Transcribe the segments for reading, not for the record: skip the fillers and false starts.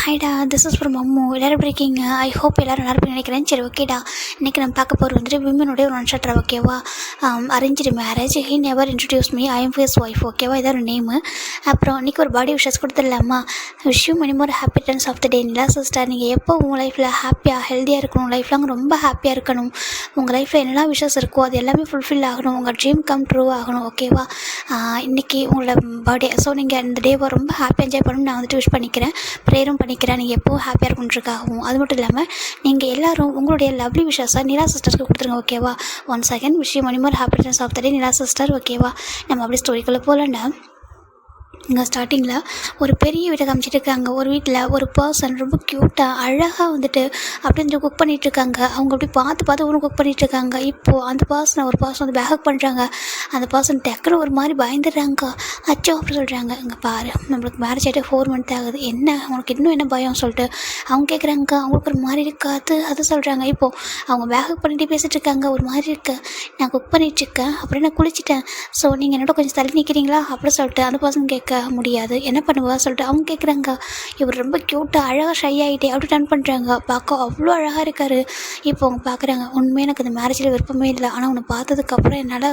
ஹாய்டா, this is from Ammu. எல்லோரும் எப்படி இருக்கீங்க? ஐ ஹோப் எல்லோரும் நல்லா இருப்பீங்கன்னு நினைக்கிறேன். சரி, ஓகேடா. இன்றைக்கி நம்ம பார்க்க போகிறது வந்துட்டு விமனுடைய ஒரு ஒன் ஷாட்ரா, ஓகேவா? Arranged marriage, he never introduce me, I am his wife, ஓகேவா? இதான் ஒரு நேமு. அப்புறம் இன்றைக்கி ஒரு பாடி விஷஸ் கொடுத்துடலாமா? Wish you many more happy returns of the day. Nila sister, நீங்கள் எப்போ உங்கள் லைஃப்பில் ஹாப்பியாக ஹெல்த்தியாக இருக்கணும், லைஃப் லாங் ரொம்ப ஹாப்பியாக இருக்கணும், உங்கள் லைஃப்பில் என்னெல்லாம் விஷஸ் இருக்கோ அது எல்லாமே ஃபுல்ஃபில் ஆகணும், உங்கள் ட்ரீம் கம் ட்ரூ ஆகணும், ஓகேவா? இன்றைக்கி உங்களோட பர்த்டே. ஸோ நீங்கள் இந்த டேவை ரொம்ப ஹாப்பியாக என்ஜாய் பண்ணணும்னு நான் வந்துட்டு விஷ் பண்ணிக்கிறேன், ப்ரேயரும் பண்ணிக்கிறேன். நீங்கள் எப்போவும் ஹாப்பியாக இருக்குன்றதுக்காகவும். அது மட்டும் இல்லாமல் நீங்கள் எல்லோரும் உங்களுடைய லவ்லி விஷஸை நிலா சிஸ்டருக்கு கொடுத்துருங்க, ஓகேவா? One second. Wish you many more happy returns of the day Nila sister, ஓகேவா? நம்ம அப்படியே ஸ்டோரிக்குள்ளே போகலாம்டா. இங்கே ஸ்டார்டிங்கில் ஒரு பெரிய வீட்டை காமிச்சிட்டு இருக்காங்க. ஒரு வீட்டில் ஒரு பர்சன் ரொம்ப க்யூட்டாக அழகாக வந்துட்டு அப்படியே குக் பண்ணிகிட்ருக்காங்க. அவங்க அப்படி பார்த்து பார்த்து ஒன்று குக் பண்ணிகிட்ருக்காங்க. இப்போது அந்த ஒரு பர்சன் வந்து பேக் பண்ணுறாங்க. அந்த பர்சன் டக்குனு ஒரு மாதிரி பயந்துடுறாங்க. அச்சோ அப்படி சொல்கிறாங்க. இங்கே பாரு, நம்மளுக்கு மேரேஜ் ஆகிட்டு 4 months ஆகுது, என்ன உனக்கு இன்னும் என்ன பயம் சொல்லிட்டு அவங்க கேட்குறாங்க. அவங்களுக்கு ஒரு மாதிரி இருக்காது அது சொல்கிறாங்க. இப்போது அவங்க பேக் பண்ணிட்டு பேசிகிட்டு இருக்காங்க. ஒரு மாதிரி இருக்கு, நான் குக் பண்ணிகிட்ருக்கேன், அப்புறம் நான் குளிச்சிட்டேன், ஸோ நீங்கள் என்னோட கொஞ்சம் தள்ளி நிற்கிறீங்களா அப்படி சொல்லிட்டு அந்த பர்சன் கேட்க முடியாது, என்ன பண்ணுவா சொல்லிட்டு அவங்க கேட்குறாங்க. இவர் ரொம்ப க்யூட்டாக அழகாக ஷை ஆகிட்டே அப்படி டர்ன் பண்ணுறாங்க. பார்க்க அவ்வளோ அழகாக இருக்கார். இப்போ அவங்க பார்க்குறாங்க, உண்மையாக எனக்கு இந்த மேரேஜில் விருப்பமே இல்லை, ஆனால் உன்னை பார்த்ததுக்கப்புறம் என்னால்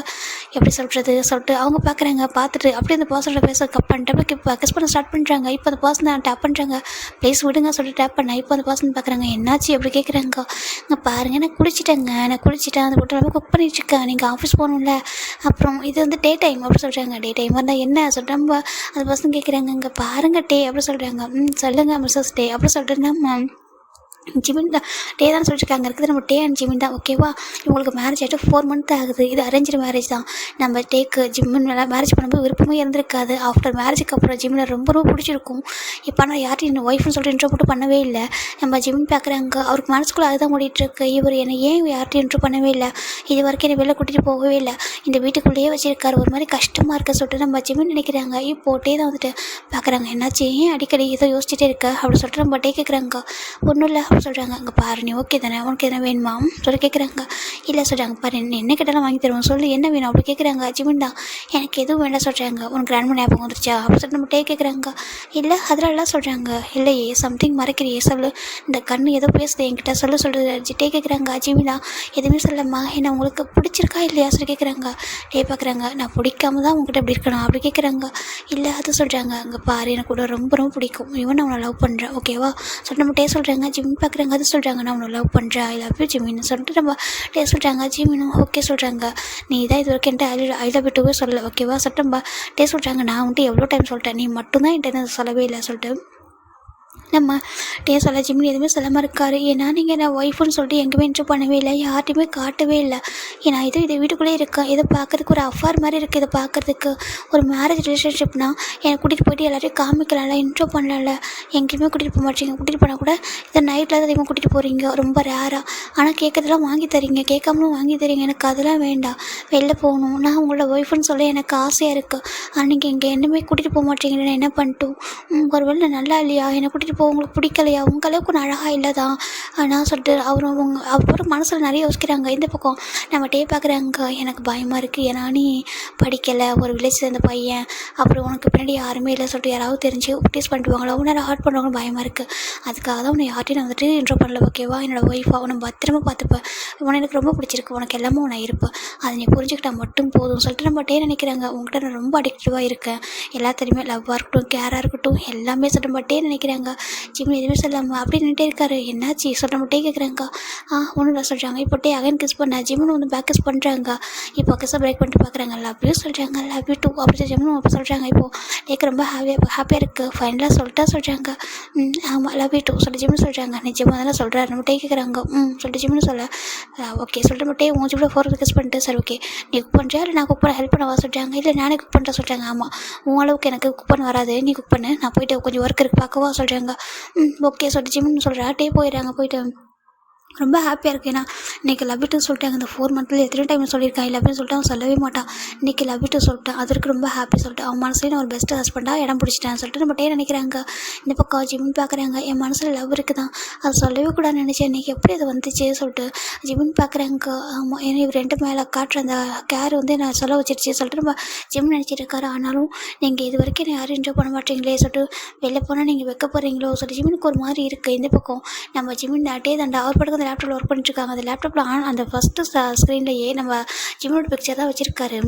எப்படி சொல்கிறது சொல்லிட்டு அவங்க பார்க்குறாங்க. பார்த்துட்டு அப்படியே அந்த பர்சனோட பேச கப் பண்ணிட்டு இப்போ கிஸ் பண்ண ஸ்டார்ட் பண்ணுறாங்க. இப்போ அந்த பர்சனை டேப் பண்ணுறாங்க. ப்ளீஸ் விடுங்க சொல்லிட்டு டேப் பண்ணேன். இப்போ அந்த பர்சன் பார்க்குறாங்க, என்னாச்சு அப்படி கேட்குறாங்க. இங்கே பாருங்கள், நான் குளிச்சிட்டேங்க, நான் குளிச்சிட்டேன், அந்த போட்டு ரொம்ப குக் பண்ணிட்டுருக்கேன், நீங்கள் ஆஃபீஸ் போகணும்ல, அப்புறம் இது வந்து டே டைம் அப்படி சொல்கிறாங்க. டே டைம் இருந்தால் என்ன சொல்லிட்டு நம்ம அந்த பர்சன் கேட்குறாங்க. இங்கே பாருங்க டே அப்படி சொல்கிறாங்க. சொல்லுங்கள் மிஸ்ஸஸ் டே அப்படி சொல்லிட்டு நம்ம ஜிமின் தான் டே தான் சொல்லியிருக்காங்க. இருக்குது நம்ம டே அண்ட் ஜிமின் தான், ஓகேவா? இவங்களுக்கு மேரேஜ் ஆகிட்டு 4 months ஆகுது. இது அரேஞ்சு மேரேஜ் தான். நம்ம டேக்கு ஜிமின் மேலே மேரேஜ் பண்ணும்போது விருப்பமே இருந்திருக்காது. ஆஃப்டர் மேரேஜுக்கு அப்புறம் ஜிமினை ரொம்ப ரொம்ப பிடிச்சிருக்கும். இப்போ நான் யார்ட்டையும் என்ன ஒய்ஃப்னு சொல்லிட்டு இன்ட்ரோ போட்டு பண்ணவே இல்லை. நம்ம ஜிமின் பார்க்குறாங்க, அவருக்கு மனசுக்குள்ளே அதுதான் ஓடிட்டுருக்கு. இவர் என்னை ஏன் யார்ட்டையும் இன்ட்ரோ பண்ணவே இல்லை, இது வரைக்கும் என்னை வெளில கூட்டிகிட்டு போகவே இல்லை, இந்த வீட்டுக்குள்ளேயே வச்சுருக்காரு, ஒரு மாதிரி கஷ்டமாக இருக்க சொல்லிட்டு நம்ம ஜிமின் நினைக்கிறாங்க. இப்போ டே தான் வந்துட்டு பார்க்குறாங்க, என்னாச்சு ஏன் அடிக்கடி ஏதோ யோசிச்சுட்டே இருக்க அப்படி சொல்லிட்டு நம்ம டே கேட்குறாங்க. ஒன்றும் இல்லை அப்படி சொல்கிறாங்க. அங்கே பாரு, நீ ஓகே தானே, உனக்கு எதனா வேணுமா சொல்லி கேட்குறாங்க. இல்லை சொல்கிறாங்க. பாரு, என்ன கேட்டாலும் வாங்கி தருவோம், சொல்லி என்ன வேணும் அப்படி கேட்குறாங்க. ஜிமின் தான், எனக்கு எதுவும் வேண்டாம் சொல்கிறாங்க. உனக்கு கிராண்ட் ஞாபகம் வந்துருச்சா அப்படி சொல்லிட்டு நம்ம டே கேட்குறாங்க. இல்லை அதெல்லாம் சொல்கிறாங்க. இல்லையே சம்திங் மறைக்கிறியே சொல்லு, இந்த கண்ணு ஏதோ பேசுது என்கிட்ட சொல்லு சொல்கிறது டே கேட்குறாங்க. ஜிமினா எதுவுமே சொல்லம்மா, என்ன உங்களுக்கு பிடிச்சிருக்கா இல்லையா சொல்லி கேட்குறாங்க. டே பார்க்குறாங்க, நான் பிடிக்காம தான் உங்ககிட்ட எப்படி இருக்கணும் அப்படி கேட்குறாங்க. இல்லை அது சொல்கிறாங்க. அங்கே பாரு, எனக்கு கூட ரொம்ப ரொம்ப பிடிக்கும், இவன் நான் அவனை லவ் பண்ணுறேன், ஓகேவா சொல்லிட்டு நம்ம டே சொல்கிறாங்க. ஜிமின் பார்க்குறாங்க. அது சொல்கிறாங்க, நான் உன்னை லவ் பண்ணுறேன், ஐ லவ் யூ ஜிமின்னு சொல்லிட்டு நம்ம டே சொல்கிறாங்க. ஜிமினும் ஓகே சொல்கிறாங்க. நீ தான் இது வரைக்கும் என்கிட்ட ஐ லவ் யூ டூவே சொல்லலை, ஓகேவா சொல்லிட்டு நம்ம டே சொல்கிறாங்க. நான் வந்துட்டு எவ்வளோ டைம் சொல்லிட்டேன், நீ மட்டும்தான் என்கிட்ட சொல்லவே இல்லை சொல்லிட்டு நம்ம டே சொல்ல. ஜிமின் எதுவுமே சொல்லாமல் இருக்காரு. ஏன்னா நீங்கள் நான் ஒய்ஃபுன்னு சொல்லிட்டு எங்கேயுமே இன்ட்ரோ பண்ணவே இல்லை, யார்ட்டையுமே காட்டவே இல்லை. ஏன்னா இது வீட்டுக்குள்ளே இருக்கேன், இதை பார்க்கறதுக்கு ஒரு அஃபார் மாதிரி இருக்குது, இதை பார்க்குறதுக்கு ஒரு மேரேஜ் ரிலேஷன்ஷிப்னால் என்னை கூட்டிகிட்டு போய்ட்டு எல்லாத்தையும் காமிக்கலாம்ல, இன்ட்ரோ பண்ணலாம்ல, எங்கேயுமே கூட்டிகிட்டு போக மாட்டீங்க, கூட்டிகிட்டு போனால் கூட இதை நைட்டில் தான் அதிகமாக கூட்டிகிட்டு போகிறீங்க, ரொம்ப ரேராக. ஆனால் கேட்குறதெல்லாம் வாங்கி தரீங்க, கேட்காமலும் வாங்கி தரீங்க, எனக்கு அதெல்லாம் வேண்டாம், வெளில போகணும், நான் உங்களோட ஒய்ஃபுன்னு சொல்ல எனக்கு ஆசையாக இருக்குது, ஆனால் நீங்கள் இங்கே என்னமே கூட்டிகிட்டு போக மாட்டீங்க, நான் என்ன பண்ணிட்டோம், ஒரு வேளை நல்லா இல்லையா, என்னை கூட்டிகிட்டு உங்களுக்கு பிடிக்கலையா, உங்கள் அளவுக்கு நான் அழகாக இல்லை தான் ஆனால் சொல்லிட்டு அவரும் மனசில் நிறைய யோசிக்கிறாங்க. இந்த பக்கம் நம்ம டே பார்க்குறாங்க. எனக்கு பயமாக இருக்குது, ஏன்னா நீ படிக்கலை, ஒரு வில்லேஜ் சேர்ந்த பையன், அப்புறம் உனக்கு பின்னாடி யாருமே இல்லை சொல்லிட்டு யாராவது தெரிஞ்சு டீஸ் பண்ணிடுவாங்களோ, உன்னை ஹார்ட் பண்ணுவாங்கன்னு பயமாக இருக்குது, அதுக்காக தான் உன்னை யார்ட்டையும் நான் வந்துட்டு இன்ட்ரோ பண்ணல, ஓகேவா? என்னோடய ஒய்ஃபாக உன்னை பத்திரமா பார்த்துப்பேன், உன்னை எனக்கு ரொம்ப பிடிச்சிருக்கு, உனக்கு எல்லாமே உன்னை இருப்பேன், அதை நீ புரிஞ்சுக்கிட்டா மட்டும் போதும் சொல்லிட்டு நம்ம டே நினைக்கிறாங்க. உங்கள்கிட்ட நான் ரொம்ப அடிக்டிவாக இருக்கேன், எல்லாத்தையுமே லவ்வாக இருக்கட்டும், கேராக இருக்கட்டும், எல்லாமே சொல்லிட்டு நம்ம டே நினைக்கிறாங்க. ஜிமின் எதுவுமே சொல்லாமல் அப்படி நின்றுட்டே இருக்காரு. என்னாச்சு சொல்கிற மட்டும் கேட்குறாங்க. ஒன்றும் இல்லை சொல்கிறாங்க. இப்போ டே அகைன் கிஸ் பண்ண ஜிமின் வந்து பேக் கிஸ் பண்ணுறாங்க. இப்போ கிஸ்ஸை பிரேக் பண்ணிட்டு பார்க்குறாங்க. லவ் யூ சொல்கிறாங்க. லவ் யூ டூ அப்படி ஜிமின் அப்போ சொல்கிறாங்க. இப்போது டேக்கு ரொம்ப ஹாப்பியாக இருக்குது, ஃபைனலாக சொல்லிட்டா சொல்கிறாங்க. ஆமாம் லவ் யூ டூ சொல்லிட்டு ஜிமின் சொல்கிறாங்க. நிச்சயமாக அதெல்லாம் சொல்கிறாரு. நம்ம டே கேட்குறாங்க. சொல்லிட்டு ஜிமின் சொல்ல ஓகே சொல்லிட்டு நம்ம டே உங்கள் ஜிமில் 4 கிஸ் பண்ணிட்டு சரி ஓகே நீ குக் பண்ணுறியா இல்லை நான் குக் பண்ண ஹெல்ப் பண்ணவா சொல்கிறாங்க. இல்லை நானே குக் பண்ணிட்டேன் சொல்கிறாங்க. ஆமாம் உன் அளவுக்கு எனக்கு குக் பண்ண வராது, நீ குக் பண்ணு, நான் போயிட்டு கொஞ்சம் ஒர்க் இருக்குது பார்க்கவா சொல்கிறாங்க. ஓகே சொல்லிட்டு ஜிம்னு சொல்கிறா. டே போயிடுறாங்க. போயிட்டு ரொம்ப ஹாப்பியாக இருக்குது. ஏன்னா இன்றைக்கி லவ் யூ டூ சொல்லிட்டாங்க. இந்த 4 மந்த்தில் எத்தனை டைம் சொல்லியிருக்கேன் ஐ லவ் யூ சொல்லிட்டு அவன் சொல்லவே மாட்டான். இன்றைக்கி லவ் யூ டூ சொல்லிட்டான். அதற்கு ரொம்ப ஹாப்பி சொல்லிட்டு அவன் மனசுலேயே நான் ஒரு பெஸ்ட் ஹஸ்பண்டாக இடம் பிடிச்சிட்டேன்னு சொல்லிட்டு நம்ம நினைக்கிறாங்க. இந்த பக்கம் ஜிமின் பார்க்குறாங்க. என் மனசில் லவ் இருக்குது தான், அது சொல்லவே கூடாதுன்னு நினச்சேன். இன்றைக்கி எப்படி அது வந்துச்சு சொல்லிட்டு ஜிமின் பார்க்குறாங்க. ஆமாம், ஏன்னா இவர் 2 மேலே காட்டுற அந்த கேர் வந்து நான் சொல்ல வச்சிருச்சு சொல்லிட்டு நம்ம ஜிம் நினச்சிட்டு இருக்காரு. ஆனாலும் நீங்கள் இது வரைக்கும் என்னை யாரும் என்ஜாய் பண்ண மாட்டீங்களே சொல்லிட்டு வெளில போனால் நீங்கள் வைக்க போகிறீங்களோ சொல்லிட்டு ஜிமினுக்கு ஒரு மாதிரி இருக்குது. இந்த பக்கம் நம்ம ஜிமின் அட்டே தண்டா அவர் படக்கு அந்த லேப்டாப்பில் ஒர்க் பண்ணிட்டுருக்காங்க. அந்த லேப்டாப்பில் அந்த ஃபஸ்ட்டு ஸ்க்ரீன்லேயே நம்ம ஜிம்மோட பிக்சர் தான் வச்சுருக்காரு.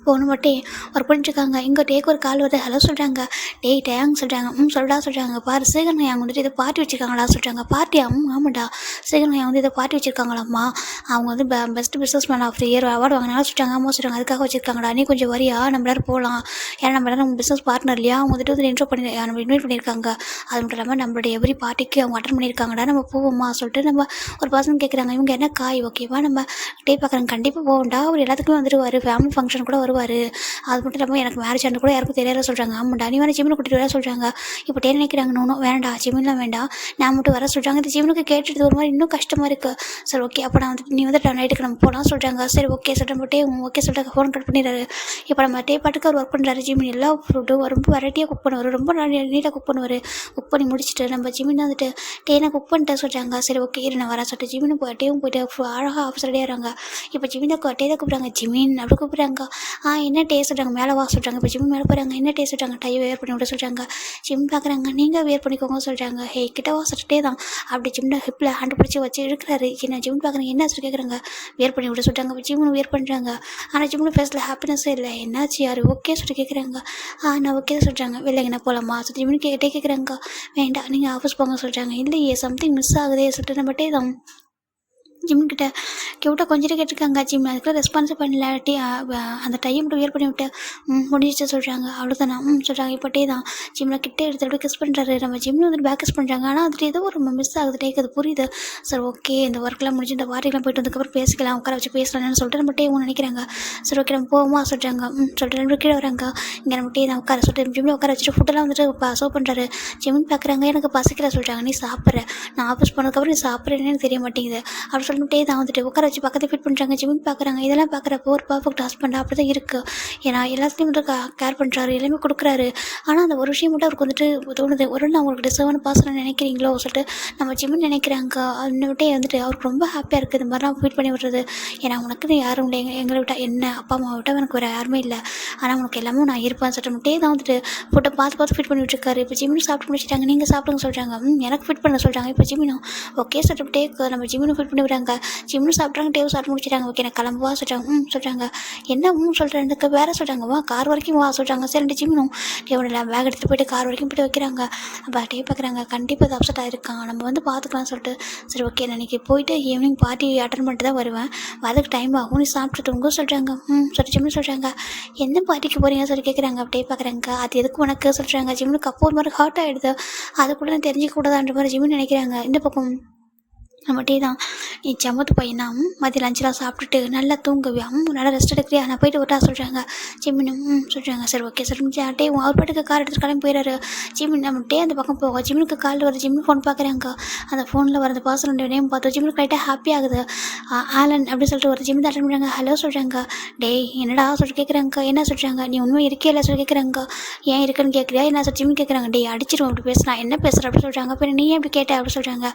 ஃபோனை மட்டும் ஒர்க் பண்ணிட்டுருக்காங்க. இங்கே டேக்கு ஒரு கால் வருது. ஹலோ சொல்கிறாங்க. டேய் டேங் சொல்கிறாங்க. சொல்டா சொல்கிறாங்க. பாரு சேகர் அவங்க வந்துட்டு இதை பார்ட்டி வச்சுருக்காங்களா சொல்கிறாங்க. பார்ட்டியா? ஆமாண்டா, சேகர் வந்து இதை பார்ட்டி வச்சுருக்காங்களாம்மா. அவங்க வந்து best businessman of the year award வாங்கினாலும் சொல்லிட்டாங்க. ஆமாம் சொல்கிறாங்க. அதுக்காக வச்சுருக்காங்கடா. நீ கொஞ்சம் வரியா, நம்ம எல்லாரும் போகலாம். ஏன்னா நம்ம எல்லாரும் பிஸ்னஸ் பார்ட்னர் இல்லையா, அவங்க வந்துட்டு வந்து நம்ம இன்வைட் பண்ணியிருக்காங்க. அது மட்டும் இல்லாமல் நம்மளுடைய எவ்ரி பார்ட்டிக்கு அவங்க அட்டன் பண்ணியிருக்காங்கடா, நம்ம போவோம்மா சொல்லிட்டு நம்ம ஒரு பர்சன் கேட்குறாங்க. இவங்க என்ன காய் ஓகேவா, நம்ம டே பார்க்குறாங்க. கண்டிப்பாக போவோம்டா, அவர் எல்லாத்துக்குமே வந்துடுவார், ஃபேமிலி ஃபங்க்ஷன் கூட வருவார். அது மட்டும் இல்லாமல் எனக்கு மேரேஜ் ஆண்டு கூட யாருக்கும் தெரியல சொல்கிறாங்க. ஆமாண்டா, நீ வேணா ஜிம்மில் கூட்டிகிட்டு வர சொல்கிறாங்க. இப்போ டே நினைக்கிறாங்க. நோனும் வேண்டாம், ஜிம்மிலாம் வேண்டாம், நான் மட்டும் வர சொல்கிறாங்க. இந்த ஜிம்முக்கு கேட்டுட்டு ஒரு மாதிரி இன்னும் கஷ்டமாக இருக்குது. சரி ஓகே, அப்போ நான் வந்து நீ வந்து நைட்டுக்கு நம்ம போகலாம் சொல்கிறாங்க. சரி ஓகே சொல்லிட்டு நம்ம டே ஓகே சொல்லிட்டு ஃபோன் கட் பண்ணிடுறாரு. இப்போ நம்ம டே பாட்டுக்கு அவர் ஒர்க் பண்ணுறாரு. ஜிம்மின் எல்லா ஃபுட்டும் ரொம்ப வெரைட்டியாக குக் பண்ணுவார், ரொம்ப நீட்டாக குக் பண்ணுவார். குக் பண்ணி முடிச்சுட்டு நம்ம ஜிம்மின் வந்துட்டு டேனை குக் பண்ணிட்டு சொல்கிறாங்க. சரி ஓகே இரு நான் வர சொல்லிட்டு ஜிம்மின் டேவும் போயிட்டு அழகாக ஆஃபீஸ் ரெடியாகிறாங்க. இப்போ ஜிம்மின் டே தான் கூப்பிட்றாங்க. ஜிம்மின் அப்படி கூப்பிட்றாங்க. என்ன டே சொல்கிறாங்க. மேலே வா சொல்கிறாங்க. இப்போ ஜிம் மேலே போகிறாங்க. என்ன டே சொல்கிறாங்க. டை வேர் பண்ணி விட சொல்கிறாங்க. ஜிம் பார்க்குறாங்க. நீங்கள் வேர் பண்ணிக்கோங்க சொல்கிறாங்க. ஹே கிட்ட வா சொல்லிட்டே தான் அப்படி ஜிம்ல ஹிப்பில் ஹேண்ட் பிடிச்சி வச்சு இருக்கிறாரு. என்ன ஜிம் பார்க்குறாங்க. என்ன சொல்லி கேட்குறாங்க. வேர் பண்ணி விட சொல்கிறாங்க. ஜிம்னு வேர் பண்ணுறாங்க. ஆனால் ஜிம்னு ஃபேஸில் ஹாப்பினஸே இல்லை. என்னாச்சு யார் ஓகே சொல்லிட்டு கேட்குறாங்க. நான் ஓகே தான் சொல்கிறாங்க. வெளிலங்க நான் போகலாமா சொல்லி ஜிம்னு கேட்குறாங்க. வேண்டாம் நீங்கள் ஆஃபீஸ் போங்க சொல்கிறாங்க. இல்லையே சம்திங் மிஸ் ஆகுதே சொல்லிட்டு நம்ம டே தான் ஜிம்கிட்ட கியூட்டாக கொஞ்சம் கேட்டிருக்காங்க. ஜிம் அதுக்குள்ள ரெஸ்பான்ஸே பண்ணல. அந்த டைம் மட்டும் வியர் பண்ணி விட்டு முடிஞ்சிச்சு சொல்கிறாங்க. அவ்வளோதானா சொல்கிறாங்க. இப்போ டே தான் ஜிம்மில் கிட்டே எடுத்துகிட்டு கிஸ் பண்ணுறாரு. நம்ம ஜிம்மில் வந்துட்டு பேக் கிஸ் பண்ணுறாங்க. ஆனால் அதுட்டு ஏதோ ஒரு மிஸ் ஆகுது. டேக்கு அது புரியுது. சரி ஓகே இந்த ஒர்க்கெலாம் முடிஞ்சு இந்த வாரிக்கெலாம் போயிட்டு வந்ததுக்கப்புறம் பேசிக்கலாம், உட்கார வச்சு பேசலாம்னு சொல்லிட்டு நம்ம டே நினைக்கிறாங்க. சரி ஓகே நம்ம போவோமா சொல்கிறாங்க. சொல்லிட்டு ரெண்டு கீழே வராங்க. இங்கே நம்ம டே தான் உட்கார சொல்லிட்டு ஜிம்மில் உட்கார வச்சுட்டு ஃபுட்டெல்லாம் வந்துட்டு சர்வ் பண்ணுறாரு. ஜிம்மின் பார்க்குறாங்க. எனக்கு பசிக்கல சொல்கிறாங்க. நீ சாப்பிட்ற, நான் ஆஃபீஸ் போனதுக்கப்புறம் நீ சாப்பிட்றேன்னு எனக்கு தெரிய மாட்டேங்குது அப்படி சொல்லிட்டே தான் வந்துட்டு உட்கார வச்சு பக்கத்தில் ஃபிட் பண்ணுறாங்க. ஜிம்மின் பார்க்குறாங்க. இதெல்லாம் பார்க்குறப்போ ஒரு பர்ஃபெக்ட் ஹஸ்பண்ட் அப்படி தான் இருக்குது. ஏன்னா எல்லாத்தையும் வந்து கேர் பண்ணுறாரு, எல்லாமே கொடுக்குறாரு. ஆனால் அந்த ஒரு விஷயம் மட்டும் அவருக்கு வந்துட்டு தோணுது. ஒரு நான் உங்களுக்கு டிசர்வான பாசனம் நினைக்கிறீங்களோ சொல்லிட்டு நம்ம ஜிம்மின் நினைக்கிறாங்க. அதை விட்டே வந்துட்டு அவருக்கு ரொம்ப ஹாப்பியாக இருக்குது இந்த மாதிரிலாம் ஃபீட் பண்ணி விடுறது. ஏன்னா உனக்குன்னு யாரும் இல்லை, எங்களை விட்டால் என்ன அப்பா அம்மா விட்டால் எனக்கு வேறு யாருமே இல்லை, ஆனால் உனக்கு எல்லாமே நான் இருப்பேன் சொல்லிட்டு மட்டும் தான் வந்துட்டு ஃபுட்டை பார்த்து ஃபிட் பண்ணி விட்டுருக்காரு. இப்போ ஜிம்மின் சாப்பிட்டு முடிச்சிட்டாங்க. நீங்கள் சாப்பிடுங்க சொல்கிறாங்க. எனக்கு ஃபிட் பண்ண சொல்கிறாங்க. இப்போ ஜிம்மினும் ஓகே சொல்லிட்டு நம்ம ஜிம்மினும் ஃபிட் பண்ணி விடுறாங்க. ஜிம்னு சாப்பிட்றாங்க. டேவும் சாப்பிட்டு முடிச்சிட்டாங்க. ஓகே நான் கிளம்புவா சொல்கிறாங்க. சொல்கிறாங்க. என்ன சொல்கிறேன் எனக்கு வேறு சொல்கிறாங்க. வா கார் வரைக்கும் வா சொல்கிறாங்க. சரி ரெண்டு ஜிம்னும் டேவோட பேக் எடுத்துகிட்டு போய்ட்டு கார் வரைக்கும் போய்ட்டு வைக்கிறாங்க. அப்போ டே பார்க்குறாங்க. கண்டிப்பாக அது அப்செட் ஆகிருக்கான், நம்ம வந்து பார்த்துக்கலாம் சொல்லிட்டு சரி ஓகே நான் இன்றைக்கி போயிட்டு ஈவினிங் பார்ட்டி அட்டன் பண்ணிட்டு தான் வருவேன், அதுக்கு டைம் ஆகும், நீ சாப்பிட்டு தூங்க சொல்கிறாங்க. சரி ஜிம்னு சொல்கிறாங்க. எந்த பார்ட்டிக்கு போகிறீங்க சொல்லி கேட்குறாங்க. அப்படியே பார்க்குறாங்க. அது எதுக்கு உனக்கு சொல்கிறாங்க. ஜிம்னுக்கு அப்போ ஒரு மாதிரி ஹார்ட் ஆகிடுது, அது கூட நான் தெரிஞ்சிக்க கூடாதான்ற மாதிரி ஜிம்னு நினைக்கிறாங்க. இந்த பக்கம் நம்ம டே தான் நீ சமத்து பையனா மதியம் லஞ்செலாம் சாப்பிட்டுட்டு நல்லா தூங்குவியா நல்லா ரெஸ்ட் எடுக்கிறியா, நான் போயிட்டு விட்டா சொல்கிறாங்க. ஜிம்மின் சொல்கிறாங்க. சரி ஓகே சார் டே அவர் பாட்டுக்கு கார் எடுத்துகிட்டு கிளம்பி போயிடுறாரு. ஜிம்மின் நம்ம டே அந்த பக்கம் போக ஜிம்முக்கு கால் வருது. ஜிம்மின் ஃபோன் பார்க்குறாங்க. அந்த ஃபோனில் வரது பர்சனோட நேம் பார்த்து ஜிம்மின் லைட்டாக ஹாப்பி ஆகுது. ஆலன் அப்படின்னு சொல்லிட்டு ஒரு ஜிம்மின் அட்டன் பண்ணுறாங்க. ஹலோ சொல்கிறாங்க. டே என்னடா சொல்லிட்டு கேட்குறாங்க. என்ன சொல்கிறாங்க. நீ உண்மை இருக்கே இல்லை சொல்லி கேட்குறாங்க. ஏன் இருக்குன்னு கேட்குறியா என்ன சார் ஜிம்மின் கேட்குறாங்க. டே அடிச்சிருவோம் அப்படி பேசுனா என்ன பேசுகிற அப்படி சொல்கிறாங்க. அப்புறம் நீ எப்படி கேட்ட அப்படி சொல்கிறாங்க.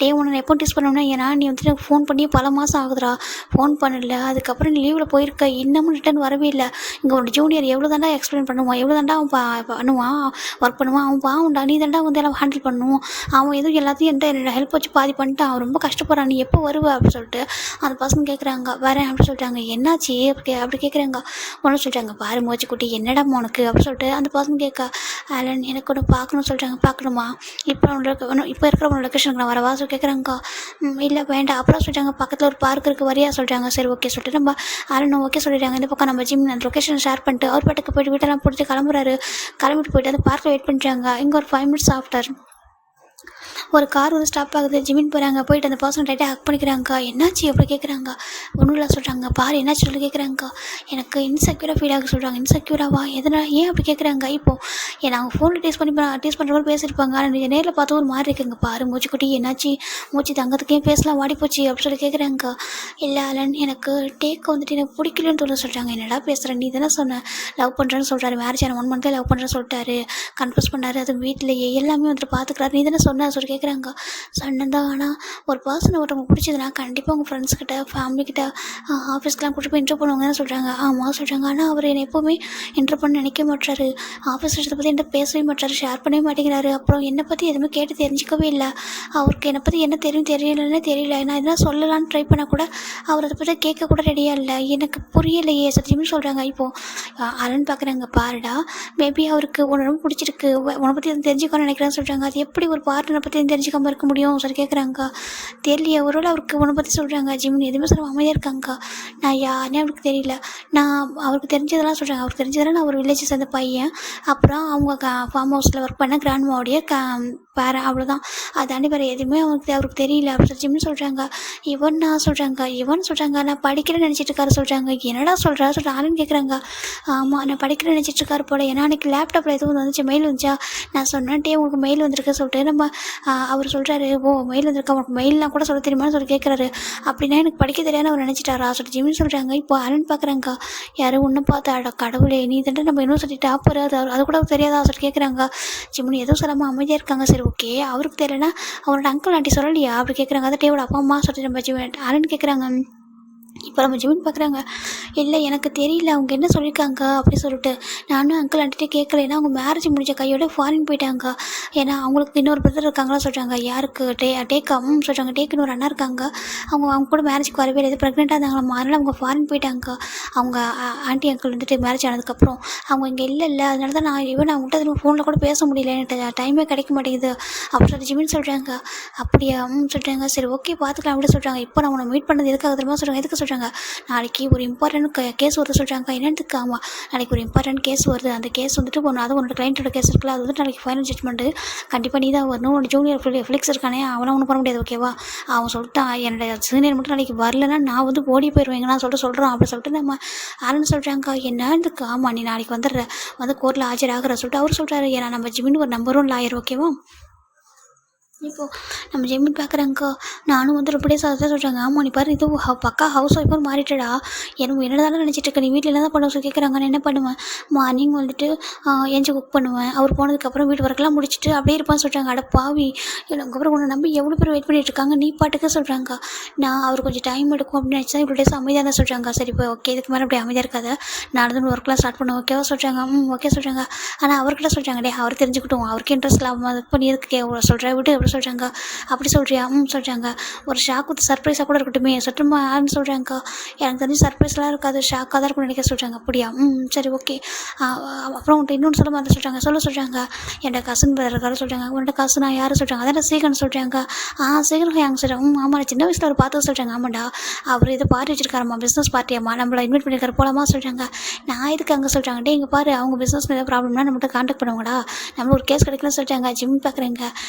டே உன்னை எப்போ டீஸ் பண்ணோம்னா ஏன்னா நீ வந்துட்டு எனக்கு ஃபோன் பண்ணி பல மாதம் ஆகுதுடா, ஃபோன் பண்ணல, அதுக்கப்புறம் நீ லீவில் போயிருக்க, இன்னமும் ரிட்டன் வரவே இல்லை. இங்கே ஒரு ஜூனியர் எவ்வளோ தாண்டா எக்ஸ்பிளைன் பண்ணுவான், எவ்வளோ தாண்டா அவன் பண்ணுவான் ஒர்க் பண்ணுவான், அவன் பாவன்டா, நீ தாண்டா வந்து எல்லாம் ஹேண்டில் பண்ணுவோம், அவன் எதுவும் எல்லாத்தையும் என்னோட ஹெல்ப் வச்சு பாதி பண்ணிட்டான், அவன் ரொம்ப கஷ்டப்படுறான், நீ எப்போ வருவ அப்படின்னு சொல்லிட்டு அந்த பசங்க கேட்குறாங்க. வரேன் அப்படி சொல்லிட்டாங்க. என்னாச்சு அப்படி கேட்குறாங்க. ஒன்று சொல்லிட்டாங்க. பாரு மோச்சு குட்டி என்னடா உனக்கு அப்படி சொல்லிட்டு அந்த பசங்க கேட்க. ஆலன் எனக்கு ஒன்று பார்க்கணும்னு சொல்லிட்டாங்க. பார்க்கணுமா இப்போ இருக்கிற உன்னோட லொக்கேஷனுக்கு நான் வரவா சொல்லி கேட்குறாங்க. இல்லை வேண்டாம் அப்புறம் சொல்லிட்டாங்க. பக்கத்தில் ஒரு பார்க் இருக்குது வரியா சொல்கிறாங்க. சரி ஓகே சொல்லிட்டு நம்ம ஆலன் ஓகே சொல்லிட்டாங்க. இந்த பக்கம் நம்ம ஜிம் அந்த லொக்கேஷன் ஷேர் பண்ணிட்டு அவர் பாட்டுக்கு போய்ட்டு வீட்டெல்லாம் பிடிச்சி கிளம்பிட்டு போயிட்டு அந்த பார்க்கில் வெயிட் பண்ணுறாங்க. இங்கே ஒரு 5 minutes ஆஃப்டர் ஒரு கார் வந்து ஸ்டாப் ஆகுது. ஜிமின் போகிறாங்க. போயிட்டு அந்த பர்சன் டைட்டாக ஹக் பண்ணிக்கிறாங்கக்கா. என்னாச்சு அப்படி கேட்குறாங்க. ஒன்றும் இல்லை சொல்கிறாங்க. பாரு என்னாச்சு சொல்லி கேட்குறாங்கக்கா. எனக்கு இன்செக்யூராக ஃபீல் ஆக சொல்கிறாங்க. இன்செக்யூராவா எதனால் ஏன் அப்படி கேட்குறாங்க. இப்போது நாங்கள் ஃபோனில் டீஸ் பண்ணுற மாதிரி பேசியிருப்பாங்க. ஆனால் நேரில் பார்த்து ஒரு மாதிரி இருக்குங்க. பாரு மூச்சுக்குட்டி என்னாச்சு, மூச்சு தங்கத்துக்கே பேசலாம் வாடி போச்சு அப்படி சொல்லி கேட்குறாங்கக்கா. இல்லை அலன் எனக்கு டேக் வந்துட்டு எனக்கு பிடிக்கலன்னு தோணு சொல்கிறாங்க. என்னடா பேசுகிறேன், நீ தானே சொன்ன லவ் பண்ணுறேன்னு சொல்கிறாரு. மேரேஜ் ஆன 1 மந்த்லேயே லவ் பண்ணுறேன்னு சொல்லிட்டாரு. கன்ஃபர்ஸ் பண்ணாரு. அது வீட்டிலேயே எல்லாமே வந்துட்டு பார்த்துக்கிறாரு. நீ தானே சொன்ன சொல்லி கேட்குறாங்க. சொன்னதான். ஆனால் ஒரு பர்சனை ஒருத்தவங்க பிடிச்சதுன்னா கண்டிப்பாக உங்கள் ஃப்ரெண்ட்ஸ்கிட்ட ஃபேமிலிக்கிட்ட ஆஃபீஸ்க்கெலாம் கூட்டு போய் இன்ட்ரோ பண்ணுவாங்கன்னு சொல்கிறாங்க. ஆமாம் சொல்கிறாங்க. ஆனால் அவர் என்னை எப்போவுமே இன்ட்ரோ பண்ண நினைக்க மாட்டாரு. ஆஃபீஸ் விஷயத்தை பற்றி என்கிட்ட பேசவே மாட்டார், ஷேர் பண்ணவே மாட்டேங்கிறாரு. அப்புறம் என்னை பற்றி எதுவுமே கேட்டு தெரிஞ்சிக்கவே இல்லை. அவருக்கு என்னை பற்றி என்ன தெரியலன்னு தெரியல. நான் எதனா சொல்லலான்னு ட்ரை பண்ணால் கூட அவர் அதை பற்றி கேட்க கூட ரெடியாக இல்லை. எனக்கு புரியலையே சத்தியமே சொல்கிறாங்க. இப்போது அலன் பார்க்குறாங்க. பாருடா மேபி அவருக்கு உன்னை ரொம்ப பிடிச்சிருக்கு, உன்னை பற்றி எதுவும் தெரிஞ்சுக்கணும்னு நினைக்கிறேன்னு சொல்கிறாங்க. அது எப்படி ஒரு பார்ட்னரை பற்றி தெரிஞ்சுக்காமல் இருக்க முடியும் சொல்லி கேட்குறாங்க. தெரியலையே ஒருவேளை அவருக்கு உன்னை பற்றி சொல்கிறாங்க. ஜிமின் எதுவுமே சொல்ல அமைதியாக இருக்காங்க. நான் யாருன்னே அவருக்கு தெரியல. நான் அவருக்கு தெரிஞ்சதெல்லாம் சொல்கிறாங்க. அவருக்கு தெரிஞ்சதெல்லாம் நான் ஒரு வில்லேஜ் சேர்ந்த பையன், அப்புறம் அவங்க ஃபார்ம் ஹவுஸில் ஒர்க் பண்ண கிராண்ட்மாவுடைய வேறு அவ்வளோதான். அதை தாண்டி வேறு எதுவுமே அவருக்கு தெரியல அப்படி ஜிம்னு சொல்கிறாங்க. இவன் சொல்கிறாங்க நான் படிக்கிறேன்னு நினச்சிட்டு இருக்காரு சொல்கிறாங்க. என்னடா சொல்கிறா சொல்லிட்டு ஆளுன்னு கேட்குறாங்க. ஆமாம் நான் படிக்கிறேன்னு நினச்சிட்டு இருக்காரு போல. ஏன்னா அன்றைக்கி லேப்டாப்பில் எதுவும் வந்துச்சு, மெயில் வந்துச்சா. நான் சொன்னேன்ட்டே உங்களுக்கு மெயில் வந்திருக்கு சொல்லிட்டு நம்ம அவர் சொல்கிறாரு. ஓ மெயில் வந்திருக்கா, உனக்கு மெயிலெலாம் கூட சொல்ல தெரியுமான்னு சொல்லி கேட்குறாரு. அப்படின்னா எனக்கு படிக்க தெரியாதுன்னு அவர் நினச்சிட்டாரா சொல்லிட்டு ஜிம்னு சொல்கிறாங்க. இப்போ அலன் பார்க்குறாங்க. யாரும் ஒன்று பார்த்தா கடவுளே நீ தண்டை நம்ம யூனிவர்சிட்டி டாப்பர், அது கூட தெரியாதா சொல்லிட்டு கேட்குறாங்க. ஜிம்னு எதுவும் சொல்லாமல் அமைதியாக இருக்காங்க. சரி ஓகே அவருக்கு தெரியலனா அவரோட அங்கிள் ஆண்டி சொல்லலையா அப்படி கேட்குறாங்க. அதை டேவோட அப்பா அம்மா சொல்லிட்டு நம்ம ஜிமின் அலன் கேட்குறாங்க. இப்போ நம்ம ஜிமின் பார்க்குறாங்க. இல்லை எனக்கு தெரியல அவங்க என்ன சொல்லியிருக்காங்க அப்படி சொல்லிட்டு நானும் அங்கிள் ஆண்டிகிட்டே கேட்கல. ஏன்னா அவங்க மேரேஜ் முடிஞ்ச கையோட ஃபாரின் போயிட்டாங்க. ஏன்னா அவங்களுக்கு இன்னொரு பிரதர் இருக்காங்களா சொல்கிறாங்க. யாருக்கு டேக்கா சொல்கிறாங்க. டேக்குன்னு ஒரு அண்ணா இருக்காங்க. அவங்க கூட மேரேஜுக்கு வரவே இல்லை, ப்ரெக்னெண்ட்டாக இருந்தாங்களா. அதனால் அவங்க ஃபாரின் போயிட்டாங்க. அவங்க ஆண்டி அங்கிள் வந்துட்டு மேரேஜ் ஆனதுக்கப்புறம் அவங்க இங்கே இல்லை. அதனால தான் நான் அவங்கள்ட்ட ஃபோனில் கூட பேச முடியல, எனக்கு டைமே கிடைக்க மாட்டேங்குது அப்படி சொல்லி ஜிமின் சொல்கிறாங்க. அப்படியா சொல்கிறாங்க. சரி ஓகே பார்த்துக்கலாம் அப்படி சொல்கிறாங்க. இப்போ நான் உன்னை மீட் பண்ணது எதுக்காக தெரியுமா சொல்கிறாங்க. எதுக்கு சொல்கிறாங்க, நாளைக்கு ஒரு இம்பார்ட்டன்ட் கேஸ் வருது சொல்கிறாங்க. என்னத்துக்கு? ஆமாம் நாளைக்கு ஒரு இம்பார்ட்டன்ட் கேஸ் வருது. அந்த கேஸ் வந்துட்டு அது உன்னோட கிளைண்ட்டோட கேஸ் இருக்குல்ல, அது வந்துட்டு நாளைக்கு ஃபைனல் ஜட்மெண்ட்டு கண்டிப்பாக நீ தான் வரணும். உன்னோட ஜூனியர் ஃபிளிக்ஸ் இருக்கானே அவனை ஒன்றும் பண்ண முடியாது ஓகேவா. அவன் சொல்லிட்டான் என்னோட சீனியர் மட்டும் நாளைக்கு வரலன்னா நான் வந்து ஓடி போயிடுவேங்க நான் சொல்கிறான் அப்படி சொல்லிட்டு நம்ம ஆரன் சொல்கிறாங்க. என்னதுக்கு? ஆமாம் நீ நாளைக்கு வந்துடுற வந்து கோர்ட்டில் ஆஜராகிற சொல்லிட்டு அவர் சொல்கிறாரு. ஏன்னா நம்ம ஜிமின் ஒரு நம்பர் 1 லாயர் ஓகேவா. இப்போது நம்ம ஜிமின் பார்க்குறாங்க. நானும் வந்து ரொம்ப டேஸ் தான் சொல்கிறாங்க. ஆமாம் நீ பாரு இது பக்கா ஹவுஸ் ஒய்ஃபாக மாறிட்டடா, எனக்கு என்னதானே நினச்சிட்டு இருக்க, நீ வீட்டில் என்ன தான் பண்ணுவேன் சொல்லி கேட்குறாங்க. நான் என்ன பண்ணுவேன், மார்னிங் வந்துட்டு எஞ்சி குக் பண்ணுவேன், அவர் போனதுக்கப்புறம் வீட்டு ஒர்க்கெல்லாம் முடிச்சுட்டு அப்படியே இருப்பான்னு சொல்கிறாங்க. அட பாவி அதுக்கப்புறம் உன்னை நம்பி எவ்வளோ பேர் வெயிட் பண்ணிட்டு இருக்காங்க, நீ பாட்டுக்கு சொல்கிறாங்க. நான் அவர் கொஞ்சம் டைம் எடுக்கும் அப்படின்னு நினச்சி தான் இவ்வளோ டேஸ் அமைதியாக தான் சொல்கிறாங்க. சரி இப்போ ஓகே இதுக்கு மேலே அப்படி அமைதியாக இருக்காத, நான் வந்து ஒர்க்லாம் ஸ்டார்ட் பண்ணுவேன் ஓகேவா சொல்கிறாங்க. ஓகே சொல்கிறாங்க. ஆனால் அவர்கிட்ட சொல்கிறாங்க டே அவர் தெரிஞ்சுக்கிட்டோம், அவருக்கு இன்ட்ரெஸ்ட் இல்லாமல் அது பண்ணி எதுக்கு சொல்கிறேன் விட்டு அப்படி சொல்கிறாங்க. அப்படி சொல்கிறியா சொல்கிறாங்க. ஒரு ஷாக் வித் சர்ப்ரைஸாக கூட இருக்கட்டுமே சட்டமா ஆன்னு சொல்கிறாங்க. எனக்கு தெரிஞ்சு சர்ப்ரைஸ்லாம் இருக்காது, ஷாக்காக தான் இருக்கும்னு நினைக்க சொல்கிறாங்க. அப்படியா சரி ஓகே. அப்புறம் உன்ட்ட இன்னொன்று சொல்ல மாதிரி சொல்கிறாங்க. என்னோட கசின் பிரதர் இருக்காரு சொல்கிறாங்க. உன்னோட கசினா யார் சொல்கிறாங்க. அதான் சீகன் சொல்கிறாங்க. சீகன் ஹேங் சொல்கிறாங்க. ஆமாம் சின்ன வயசில் அவர் பார்த்து சொல்கிறாங்க. ஆமாண்டா அவர் இதை பார்ட்டி வச்சிருக்காரம்மா, பிஸ்னஸ் பார்ட்டியாம்மா, நம்மளை இன்வைட் பண்ணியிருக்காரு போலாமா சொல்கிறாங்க. நான் இதுக்கு அங்கே சொல்கிறாங்க. டே இங்கே பாரு அவங்க பிஸ்னஸ் ஏதாவது ப்ராப்ளம்னா நம்மகிட்ட கான்டாக்ட் பண்ணுவாங்கடா, நம்ம ஒரு கேஸ் கிடைக்கலன்னு சொல்கிறாங்க. ஜிம் பார்க்குறேங்க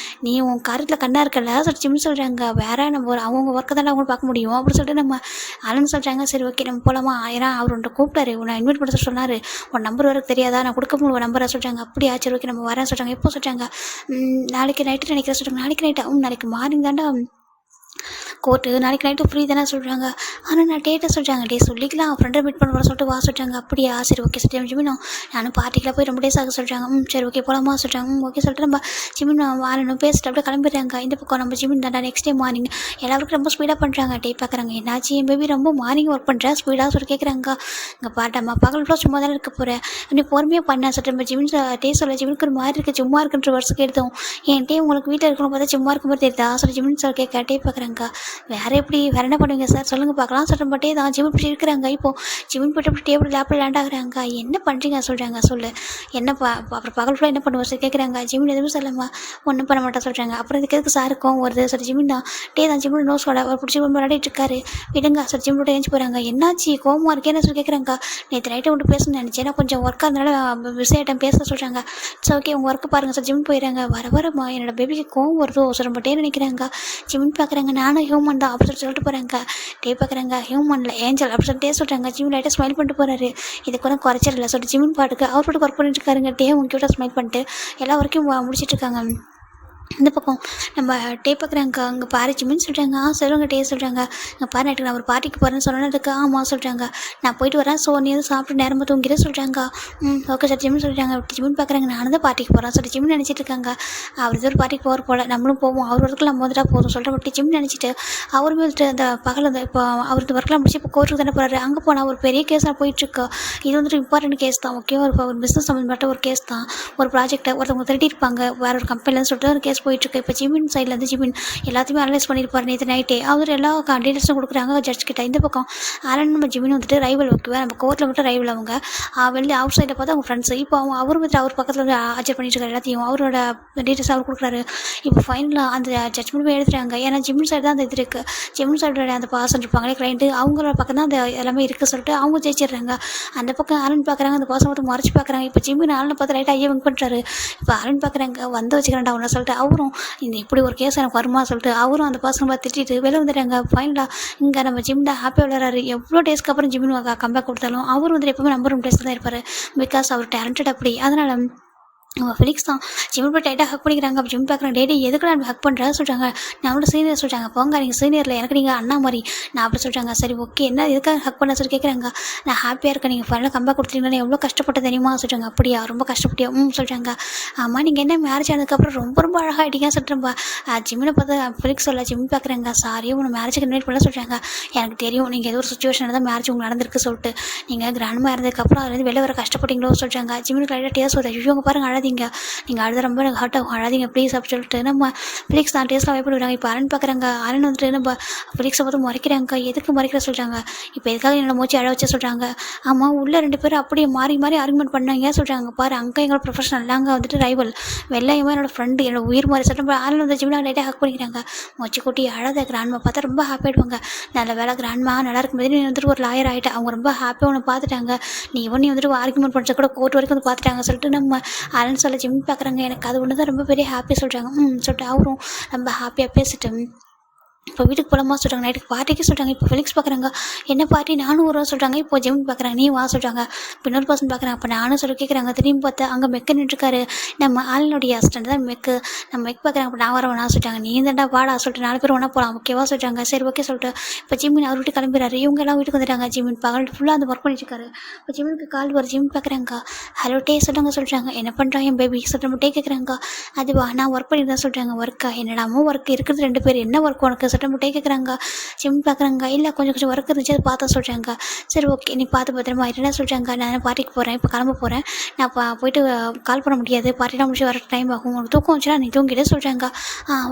நீ உன் காரியத்தில் கண்ணா இருக்கல சொல்லி ஜிம் சொல்கிறாங்க. வேறு நம்ம அவங்க ஒர்க்கை தானே அவங்க பார்க்க முடியும் அப்படின்னு சொல்லிட்டு நம்ம அலன் சொல்கிறாங்க. சரி ஓகே நம்ம போகலாமா. ஏன்னா அவர் உன்ட்ட கூப்பிட்டாரு, உன்னை இன்வைட் பண்ண சொன்னார், உன் நம்பர் வரைக்கும் தெரியாதா, நான் கொடுக்க முடியும் நம்பரை சொல்கிறாங்க. அப்படியா சரி ஓகே நம்ம வரேன் சொல்கிறாங்க. எப்போ சொல்கிறாங்க. நாளைக்கு நைட்டு நினைக்கிறேன் சொல்கிறாங்க. நாளைக்கு நைட்டா நாளைக்கு மார்னிங் தாண்டா கோர்ட்டு, நாளைக்கு நைட்டு ஃப்ரீ தானே சொல்கிறாங்க. ஆனால் நான் டேட்டை சொல்கிறாங்க. டே சொல்லிக்கலாம் ஃப்ரெண்டை மீட் பண்ண சொல்லிட்டு வா சொல்கிறாங்க. அப்படியா சரி ஓகே சொல்லிட்டு ஜிமினும் நானும் பார்ட்டிக்கெலாம் போய் ரொம்ப டேஸ் ஆக சொல்கிறாங்க. சரி ஓகே போகலாமா சொல்கிறாங்க. ஓகே சொல்லிட்டு நம்ம ஜிமின் வாரணும் பேசிட்டு அப்படியே கிளம்பிடுறாங்க. இந்த பக்கம் நம்ம ஜிமின் தாண்டா நெக்ஸ்ட் டே மார்னிங் எல்லாருக்கும் ரொம்ப ஸ்பீடாக பண்ணுறாங்க. டே பார்க்குறாங்க. என்னாச்சு என் பேபி ரொம்ப மார்னிங் ஒர்க் பண்ணுறேன் ஸ்பீடாக சொல்லி கேட்குறாங்க. இங்கே பாட்டாம்மா பகல் ஃபுல்லாக சும்மா தானே இருக்க போகிறேன், நீ பொறுமையாக பண்ண சொல்லிட்டு நம்ம ஜிமின் டே சொல்ல. ஜிமினுக்கு ஒரு மாதிரி இருக்குது, சும்மா இருக்குன்ற வருஷத்துக்கு எடுத்தோம். என் டே உங்களுக்கு வீட்டில் இருக்கணும் பார்த்தா சும்மா இருக்கும் போது தெரியுதா சொல்லி ஜிமின் சொல்ல கேட்க. டே பார்க்குறாங்க. வேறு எப்படி வேறு என்ன பண்ணுவீங்க சார் சொல்லுங்கள் பார்க்கலாம் சொல்கிற மட்டும் தான் ஜிமின் இப்படி இருக்கிறாங்க. இப்போது ஜிமின் போய்ட்டு அப்படி டேபிள் லேப்பில் லேண்ட் ஆகுறாங்க. என்ன பண்ணுறீங்க சொல்கிறாங்க. சொல்லு என்னப்பா அப்புறம் பகல் ஃபுல்லாக என்ன பண்ணுவோம் சார் கேட்குறாங்க. ஜிமின் எதுவும் சொல்லம்மா ஒன்றும் பண்ண மாட்டா சொல்கிறாங்க. அப்புறம் இதுக்கு எதுக்கு சாருக்கும் வருது சார் ஜிமின் தான் தான் ஜிமின் நோஸ் அவர் பிடிச்சி விளையாடிட்டு இருக்காரு. விடுங்க சார் ஜிமினோட ஏஞ்சி போகிறாங்க. என்னாச்சு கோவமாக இருக்கேன்னு சொல்லி கேட்குறாங்க. நேற்று நைட்டை விட்டு பேசணும்னு நினச்சேன் நான் கொஞ்சம் ஒர்க்காக இருந்தனால பிஸி ஐட்டம் பேச சொல்கிறாங்க. சரி ஓகே உங்கள் ஒர்க்கு பாருங்கள் சார் ஜிமின் போயிடுறாங்க. வரமா என்னோட பேபிக்கு கோவம் வருதோ சொல்லிட்டே நினைக்கிறாங்க. ஜிமின் பார்க்குறாங்க நானும் ஹியூமன் தான் அப்படி சொல்லிட்டு போகிறாங்க. பார்க்குறாங்க ஹியூமனில் ஏஞ்சல் அப்படி சொல்லிட்டே சொல்கிறாங்க. ஜிமின் லைட்டாக ஸ்மைல் பண்ணிட்டு போகிறாரு. இது கூட குறைச்சிடல சொல்லிட்டு ஜிமின் பாட்டுக்கு அவர் பாட்டுக்கு ஒர்க் பண்ணிட்டு இருக்காருங்க. உங்க கிட்ட ஸ்மைல் பண்ணிட்டு எல்லா ஒர்க்கையும் முடிச்சிட்டு இருக்காங்க. இந்த பக்கம் நம்ம பார்க்குறாங்க. அங்கே பாரு ஜிமின்னு சொல்கிறாங்க. சொல்லுங்க சொல்கிறாங்க. இங்கே பாரு நைட்டு நான் ஒரு பார்ட்டிக்கு போகிறேன்னு சொன்னதுக்கு ஆமாம் சொல்கிறாங்க. நான் போயிட்டு வரேன் ஸோ நீ வந்து சாப்பிட்டு நேரமாக தூங்கிட சொல்கிறாங்க. ஓகே சார் ஜிமின்னு சொல்கிறாங்க. ஜிமின் பார்க்குறாங்க நானும் தான் பார்ட்டிக்கு போகிறேன் சொல்லி ஜிமின் நினச்சிட்டு இருக்காங்க. அவர் இது ஒரு பார்ட்டிக்கு போகிற போல் நம்மளும் போவோம் அவர் ஒர்க்கில் நம்ம வந்துட்டா போதும் சொல்கிற மட்டும் ஜிமின் நினச்சிட்டு அவருமே வந்துட்டு அந்த பகல் அந்த இப்போ அவருக்கு ஒர்க்கெலாம் முடிச்சு இப்போ கோர்ட்டுக்கு தானே போகிறாரு. அங்கே போனால் ஒரு பெரிய கேஸாக போயிட்டுருக்கு. இது வந்துட்டு இம்பார்ட்டன்ட் கேஸ் தான். ஓகே ஒரு பிஸ்னஸ் சம்மந்தப்பட்ட ஒரு கேஸ் தான். ஒரு ப்ராஜெக்ட்டை ஒருத்தவங்க திருட்டிருப்பாங்க வேறு ஒரு கம்பெனிலன்னு சொல்லிட்டு ஒரு கேஸ் போயிட்டுருக்கு. இப்போ ஜிமின் சைட்லேருந்து ஜிமின் எல்லாத்தையுமே அனலைஸ் பண்ணியிருப்பார் நேற்று நைட்டே. அவர் எல்லா டீட்டெயில்ஸும் கொடுக்குறாங்க ஜட்ஜ் கிட்ட. இந்த பக்கம் ஆலன் நம்ம ஜிமின் வந்துட்டு ரைவல் ஓகேவா நம்ம கோர்ட்டில் மட்டும் ரைவல் அவங்க வெளியே அவுட் சைடில் பார்த்தா அவங்க ஃப்ரெண்ட்ஸ். இப்போ அவர் வந்துட்டு அவர் பக்கத்தில் வந்து ஆச்சர் பண்ணிட்டு இருக்காரு எல்லாத்தையும் அவரோட டீட்டெயில்ஸ் அவர் கொடுக்குறாரு. இப்போ ஃபைனலாக அந்த ஜட்ஜ்மெண்ட் எழுதுறாங்க. ஏன்னா ஜிமின் சைடு தான் அந்த இது இருக்குது. ஜிமின் சைடோட அந்த பர்சன் இருப்பாங்களே கிளைண்ட்டு அவங்களோட பக்கம் தான் அந்த எல்லாமே இருக்குது சொல்லிட்டு அவங்க ஜெயிச்சிடுறாங்க. அந்த பக்கம் ஆலன் பார்க்குறாங்க. அந்த பர்சன் மட்டும் மறைச்சு பார்க்குறாங்க. இப்போ ஜிமின் ஆலனை பார்த்து லைட்டாக ஐயா விங்க் பண்ணுறாரு. இப்போ ஆலன் பார்க்குறாங்க வந்து வச்சுக்கிறேன்டா ஒன்று சொல்லிட்டு அவரும் இந்த இப்படி ஒரு கேஸ் எனக்கு வருமா சொல்லிட்டு அவரும் அந்த பர்சன் பார்த்து திட்டிட்டு வெளில வந்துடுறாங்க. ஃபைனலாக இங்கே நம்ம ஜிமின் தான் ஹாப்பியாக விளையாடுறாரு. எவ்வளோ டேஸ்க்கு அப்புறம் ஜிமின் கம்பேக் கொடுத்தாலும் அவர் வந்துட்டு எப்பவுமே நம்பர் 1 பிளேஸில் தான் இருப்பார். பிகாஸ் அவர் டேலண்டட் அப்படி. அதனால் ஃபெலிக்ஸ் தான் ஜிமின் போய் டைட்டாக ஹக் பண்ணிக்கிறாங்க. அப்போ ஜிமின் பார்க்குறாங்க டேடி எதுக்கு நான் ஹக் பண்ணுறேன் சொல்கிறாங்க. நம்மளோட சீனியர் சொல்கிறாங்க போங்க நீங்கள் சீனியரில் எனக்கு நீங்கள் அண்ணா மாதிரி நான் அப்படி சொல்கிறாங்க. சரி ஓகே என்ன எதுக்காக ஹக் பண்ண சொல்லி கேட்குறாங்க. நான் ஹாப்பியாக இருக்கேன் நீங்கள் ஃபைனலாக கம்பேக் கொடுத்துட்டீங்கன்னா எவ்வளோ கஷ்டப்பட்ட தெரியுமா சொல்கிறாங்க. அப்படியா ரொம்ப கஷ்டப்பட்டியா சொல்கிறாங்க. ஆமாம் நீங்கள் என்ன மேரேஜ் ஆனதுக்கப்புறம் ரொம்ப அழகாகிட்டீங்க சொல்கிறேன்பா. ஜிமினை பார்த்து ஃபெலிக்ஸ் சொல்ல ஜிமின் பார்க்குறாங்க சாரி உங்களை மேரேஜுக்கு இன்வைட் பண்ண சொல்கிறாங்க. எனக்கு தெரியும் நீங்கள் ஏதோ ஒரு சுச்சுவேஷனில் தான் மேரேஜ் உங்களுக்கு நடந்திருக்கு சொல்லிட்டு நீங்கள் கிராண்டமாக இருந்ததுக்கப்புறம் அதுலேருந்து வெளில வர கஷ்டப்பட்டீங்களோ சொல்கிறாங்க. ஜிமினுக்கு லைட்டாக டேஸ்ட் வருது. ஐயோ பாருங்க நீங்கள் அழுத ரொம்ப எனக்கு ஹர்ட் ஆகும் அழாதீங்க ப்ளீஸ் அப்படி சொல்லிட்டு நம்ம ஃபிலிக்ஸ் தான் டேஸ்ட்லாம் வைப்பு விடுறாங்க. இப்போ அரண் பார்க்குறாங்க. அரண் வந்துட்டு நம்ம ஃபிலிக்ஸை பார்த்து மறைக்கிறாங்க. எதுக்கு மறைக்கிற சொல்கிறாங்க. இப்போ எதுக்காக என்னோட மூச்சு அழ வச்சு சொல்கிறாங்க. ஆமாம் உள்ள 2 பேரும் அப்படியே மாறி ஆர்குமெண்ட் பண்ணாங்க சொல்கிறாங்க. பாரு அங்கே எங்களோட ப்ரொஃபஷனல் அங்கே வந்துட்டு ரைவல் வெள்ளையமா என்னோட ஃப்ரெண்டு என்னோட உயிர் மாதிரி சொல்லிட்டு அரண் வந்து ஜிம்னா லைட்டாக ஹக் பண்ணிக்கிறாங்க. மூச்சு கூட்டி அழாத கிராண்ட்மா பார்த்தா ரொம்ப ஹாப்பி ஆகிடுவாங்க. நல்ல வேலை கிராண்ட்மா நல்லா இருக்கும்போது நீ வந்துட்டு ஒரு லாயர் ஆகிட்ட அவங்க ரொம்ப ஹாப்பியாக உன்னை பார்த்துட்டாங்க. நீ வந்துட்டு ஆர்குமெண்ட் பண்ணுறது கூட கோர்ட் வரைக்கும் வந்து பார்த்துட்டாங்க சொல்லிட்டு நம்ம அரண் சொல்ல ஜிம் பார்க்குறாங்க. எனக்கு அது ஒன்று தான் ரொம்ப பெரிய ஹாப்பி சொல்கிறாங்க. சொல்லிட்டு அவரும் ரொம்ப ஹாப்பியாக பேசிட்டு இப்போ வீட்டுக்கு போகலாமா சொல்கிறாங்க. நைட்டுக்கு பார்ட்டிக்கு சொல்கிறாங்க. இப்போ ஃபெலிக்ஸ் பார்க்குறாங்க. என்ன பார்ட்டி நானும் வருவேன் சொல்கிறாங்க. இப்போ ஜிமின் பார்க்குறாங்க நீ வா சொல்கிறாங்க. இப்போ இன்னொரு பர்சன் பார்க்குறாங்க. அப்போ நானும் சொல்லி கேட்குறாங்க. திரும்பி பார்த்தா அங்கே மெக்கு நின்றுருக்காரு. நம்ம ஆளுனுடைய அசிஸ்டன்ட் தான் மெக்கு. நம்ம மெக் பார்க்குறாங்க. இப்போ நான் வரவேணா சொல்லிட்டாங்க. நீ தாண்டா வாடா சொல்லிட்டு 4 பேர் ஒன்றா போகலாம் ஓகேவா சொல்கிறாங்க. சரி ஓகே சொல்லிட்டு இப்போ ஜிமின் அவர் வீட்டு கிளம்பிடுறாரு. இவங்க எல்லாம் வீட்டுக்கு வந்துட்டாங்க. ஜிமின் பகல் ஃபுல்லாக அந்த ஒர்க் பண்ணிட்டுருக்காரு. இப்போ ஜிமினுக்கு கால் வர ஜிமின் பார்க்குறாங்க. ஹலோ டே சொல்கிறாங்க. என்ன பண்ணுறாங்க என் பேபி சொல்கிற மட்டும் கேட்குறாங்க. அதுவா நான் ஒர்க் பண்ணிட்டு தான் சொல்கிறாங்க. ஒர்க்கா என்னடாமோ ஒர்க் இருக்கிறது 2 பேர் என்ன ஒர்க் உனக்கு சொல்கிற மட்டும் கேட்குறாங்க. ஜிம் பார்க்குறாங்க. இல்லை கொஞ்சம் ஒர்க் இருந்துச்சு அதை பார்த்தா சொல்கிறாங்க. சரி ஓகே நீ பார்த்து பத்திரமா என்ன சொல்கிறாங்க. நான் பார்ட்டிக்கு போகிறேன் இப்போ கிளம்ப போகிறேன். நான் போயிட்டு கால் பண்ண முடியாது பார்ட்டிலாம் முடிச்சு வர டைம் ஆகும். உனக்கு தூக்கம் வந்துச்சுன்னா நீ தூங்கிட்டே சொல்கிறாங்க.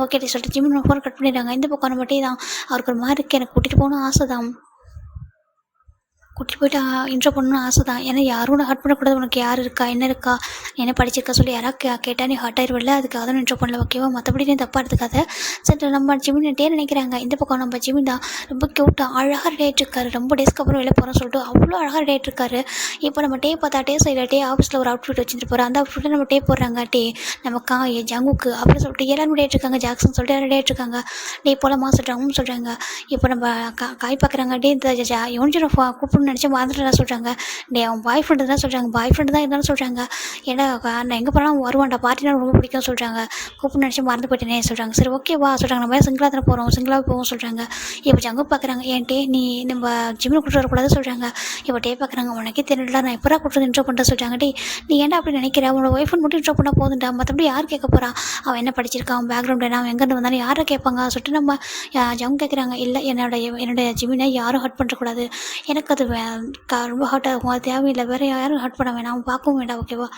ஓகே சொல்லிட்டு ஜிம் ஃபோன் கட் பண்ணிடுறாங்க. இந்த பக்கம் மட்டும் தான் அவருக்கு ஒரு மாதிரி இருக்குது. எனக்கு கூட்டிகிட்டு போகணும் ஆசை தான். கூட்டிகிட்டு போய்ட்டு இன்ட்ரோ பண்ணணும்னு ஆசை தான். ஏன்னா யாரும் உன்னை ஹர்ட் பண்ணக்கூடாது. உனக்கு யார் இருக்கா என்ன இருக்கா என்ன படிச்சிருக்கா சொல்லி யாராவது கேட்டால் நீ ஹர்ட் ஆயிடுவில்ல அதுக்காக தான் இன்ட்ரோ பண்ணல ஓகேவா. மற்றபடி நீ தப்பாக எடுத்துக்காத. சரி நம்ம ஜிமின்ட்டே நினைக்கிறாங்க. இந்த பக்கம் நம்ம ஜிமின் தான் ரொம்ப க்யூட்டாக அழகாக ரெடி ஆகிட்டுருக்காரு. ரொம்ப டேஸ்க்கு அப்புறம் வெளில போகிறோன்னு சொல்லிட்டு அவ்வளோ அழகாக ரெடி ஆகிட்டுருக்காரு. இப்போ நம்ம பார்த்தா சைடில் ஆஃபீஸில் ஒரு அவுட்ஃபிட் வச்சுட்டு போகிறோம். அந்த அவுட்ஃபிட்டை நம்ம போடுறாங்க. நம்ம ஜங்குக்கு அப்படின்னு சொல்லிட்டு எல்லாரும் ரெடி ஆகிட்டுருக்காங்க. ஜாக்சன் சொல்லிட்டு ரெடி ஆகிட்டுருக்காங்க. போலமா சொல்கிறாங்க. இப்போ நம்ம காய் பார்க்குறாங்க. இந்த யோனிஜனை கூப்பிடணும்னு நினச்சி மறந்துட்டு சொல்கிறாங்க. அவன் பாய் ஃப்ரெண்டு தான் சொல்கிறாங்க. பாய் ஃப்ரெண்டு தான் இருந்தாலும் சொல்கிறாங்க. ஏன்னா நான் எங்கே போனாலும் வருவான்டா பார்ட்டினா ரொம்ப பிடிக்கும் சொல்கிறாங்க. கூப்பிட்டு நினச்சி மறந்து போயிட்டேனே சொல்கிறாங்க. சரி ஓகேவா சொல்கிறாங்க. நம்ம சிங்கிளாக தானே போகிறோம் சிங்கிளாக போவோம் சொல்கிறாங்க. இப்போ ஜங்கு பார்க்குறாங்க. நீ நம்ம ஜிம்மில் கூப்பிட்டு வரக்கூடாது சொல்கிறாங்க. இப்போ பார்க்குறாங்க. உனக்கே தெரியல நான் எப்போ கூப்பிட்டு இன்ட்ரோ பண்ணுறேன் சொல்கிறாங்க. நீ ஏன்டா அப்படி நினைக்கிற உன்னோட ஒய்ஃபன் மட்டும் இன்ட்ரோ பண்ணால் போதுண்டா மற்றபடி யார் கேட்க போகிறா அவன் என்ன படிச்சிருக்கான் அவன் பேக்ரவுண்ட் என்ன அவன் எங்கேருந்து வந்தாலும் யாரை கேட்பாங்க சொல்லிட்டு நம்ம ஜங்கு கேட்குறாங்க. இல்லை என்னோட ஜிம்மினை யாரும் ஹர்ட் பண்ணக்கூடாது எனக்கு அது ரொம்ப ஹர்ட் ஆகும், அது தேவையில்லை, வேறு யாரும் ஹர்ட் பண்ண வேணாம், அவன் பார்க்கவும் வேண்டாம் ஓகேவா.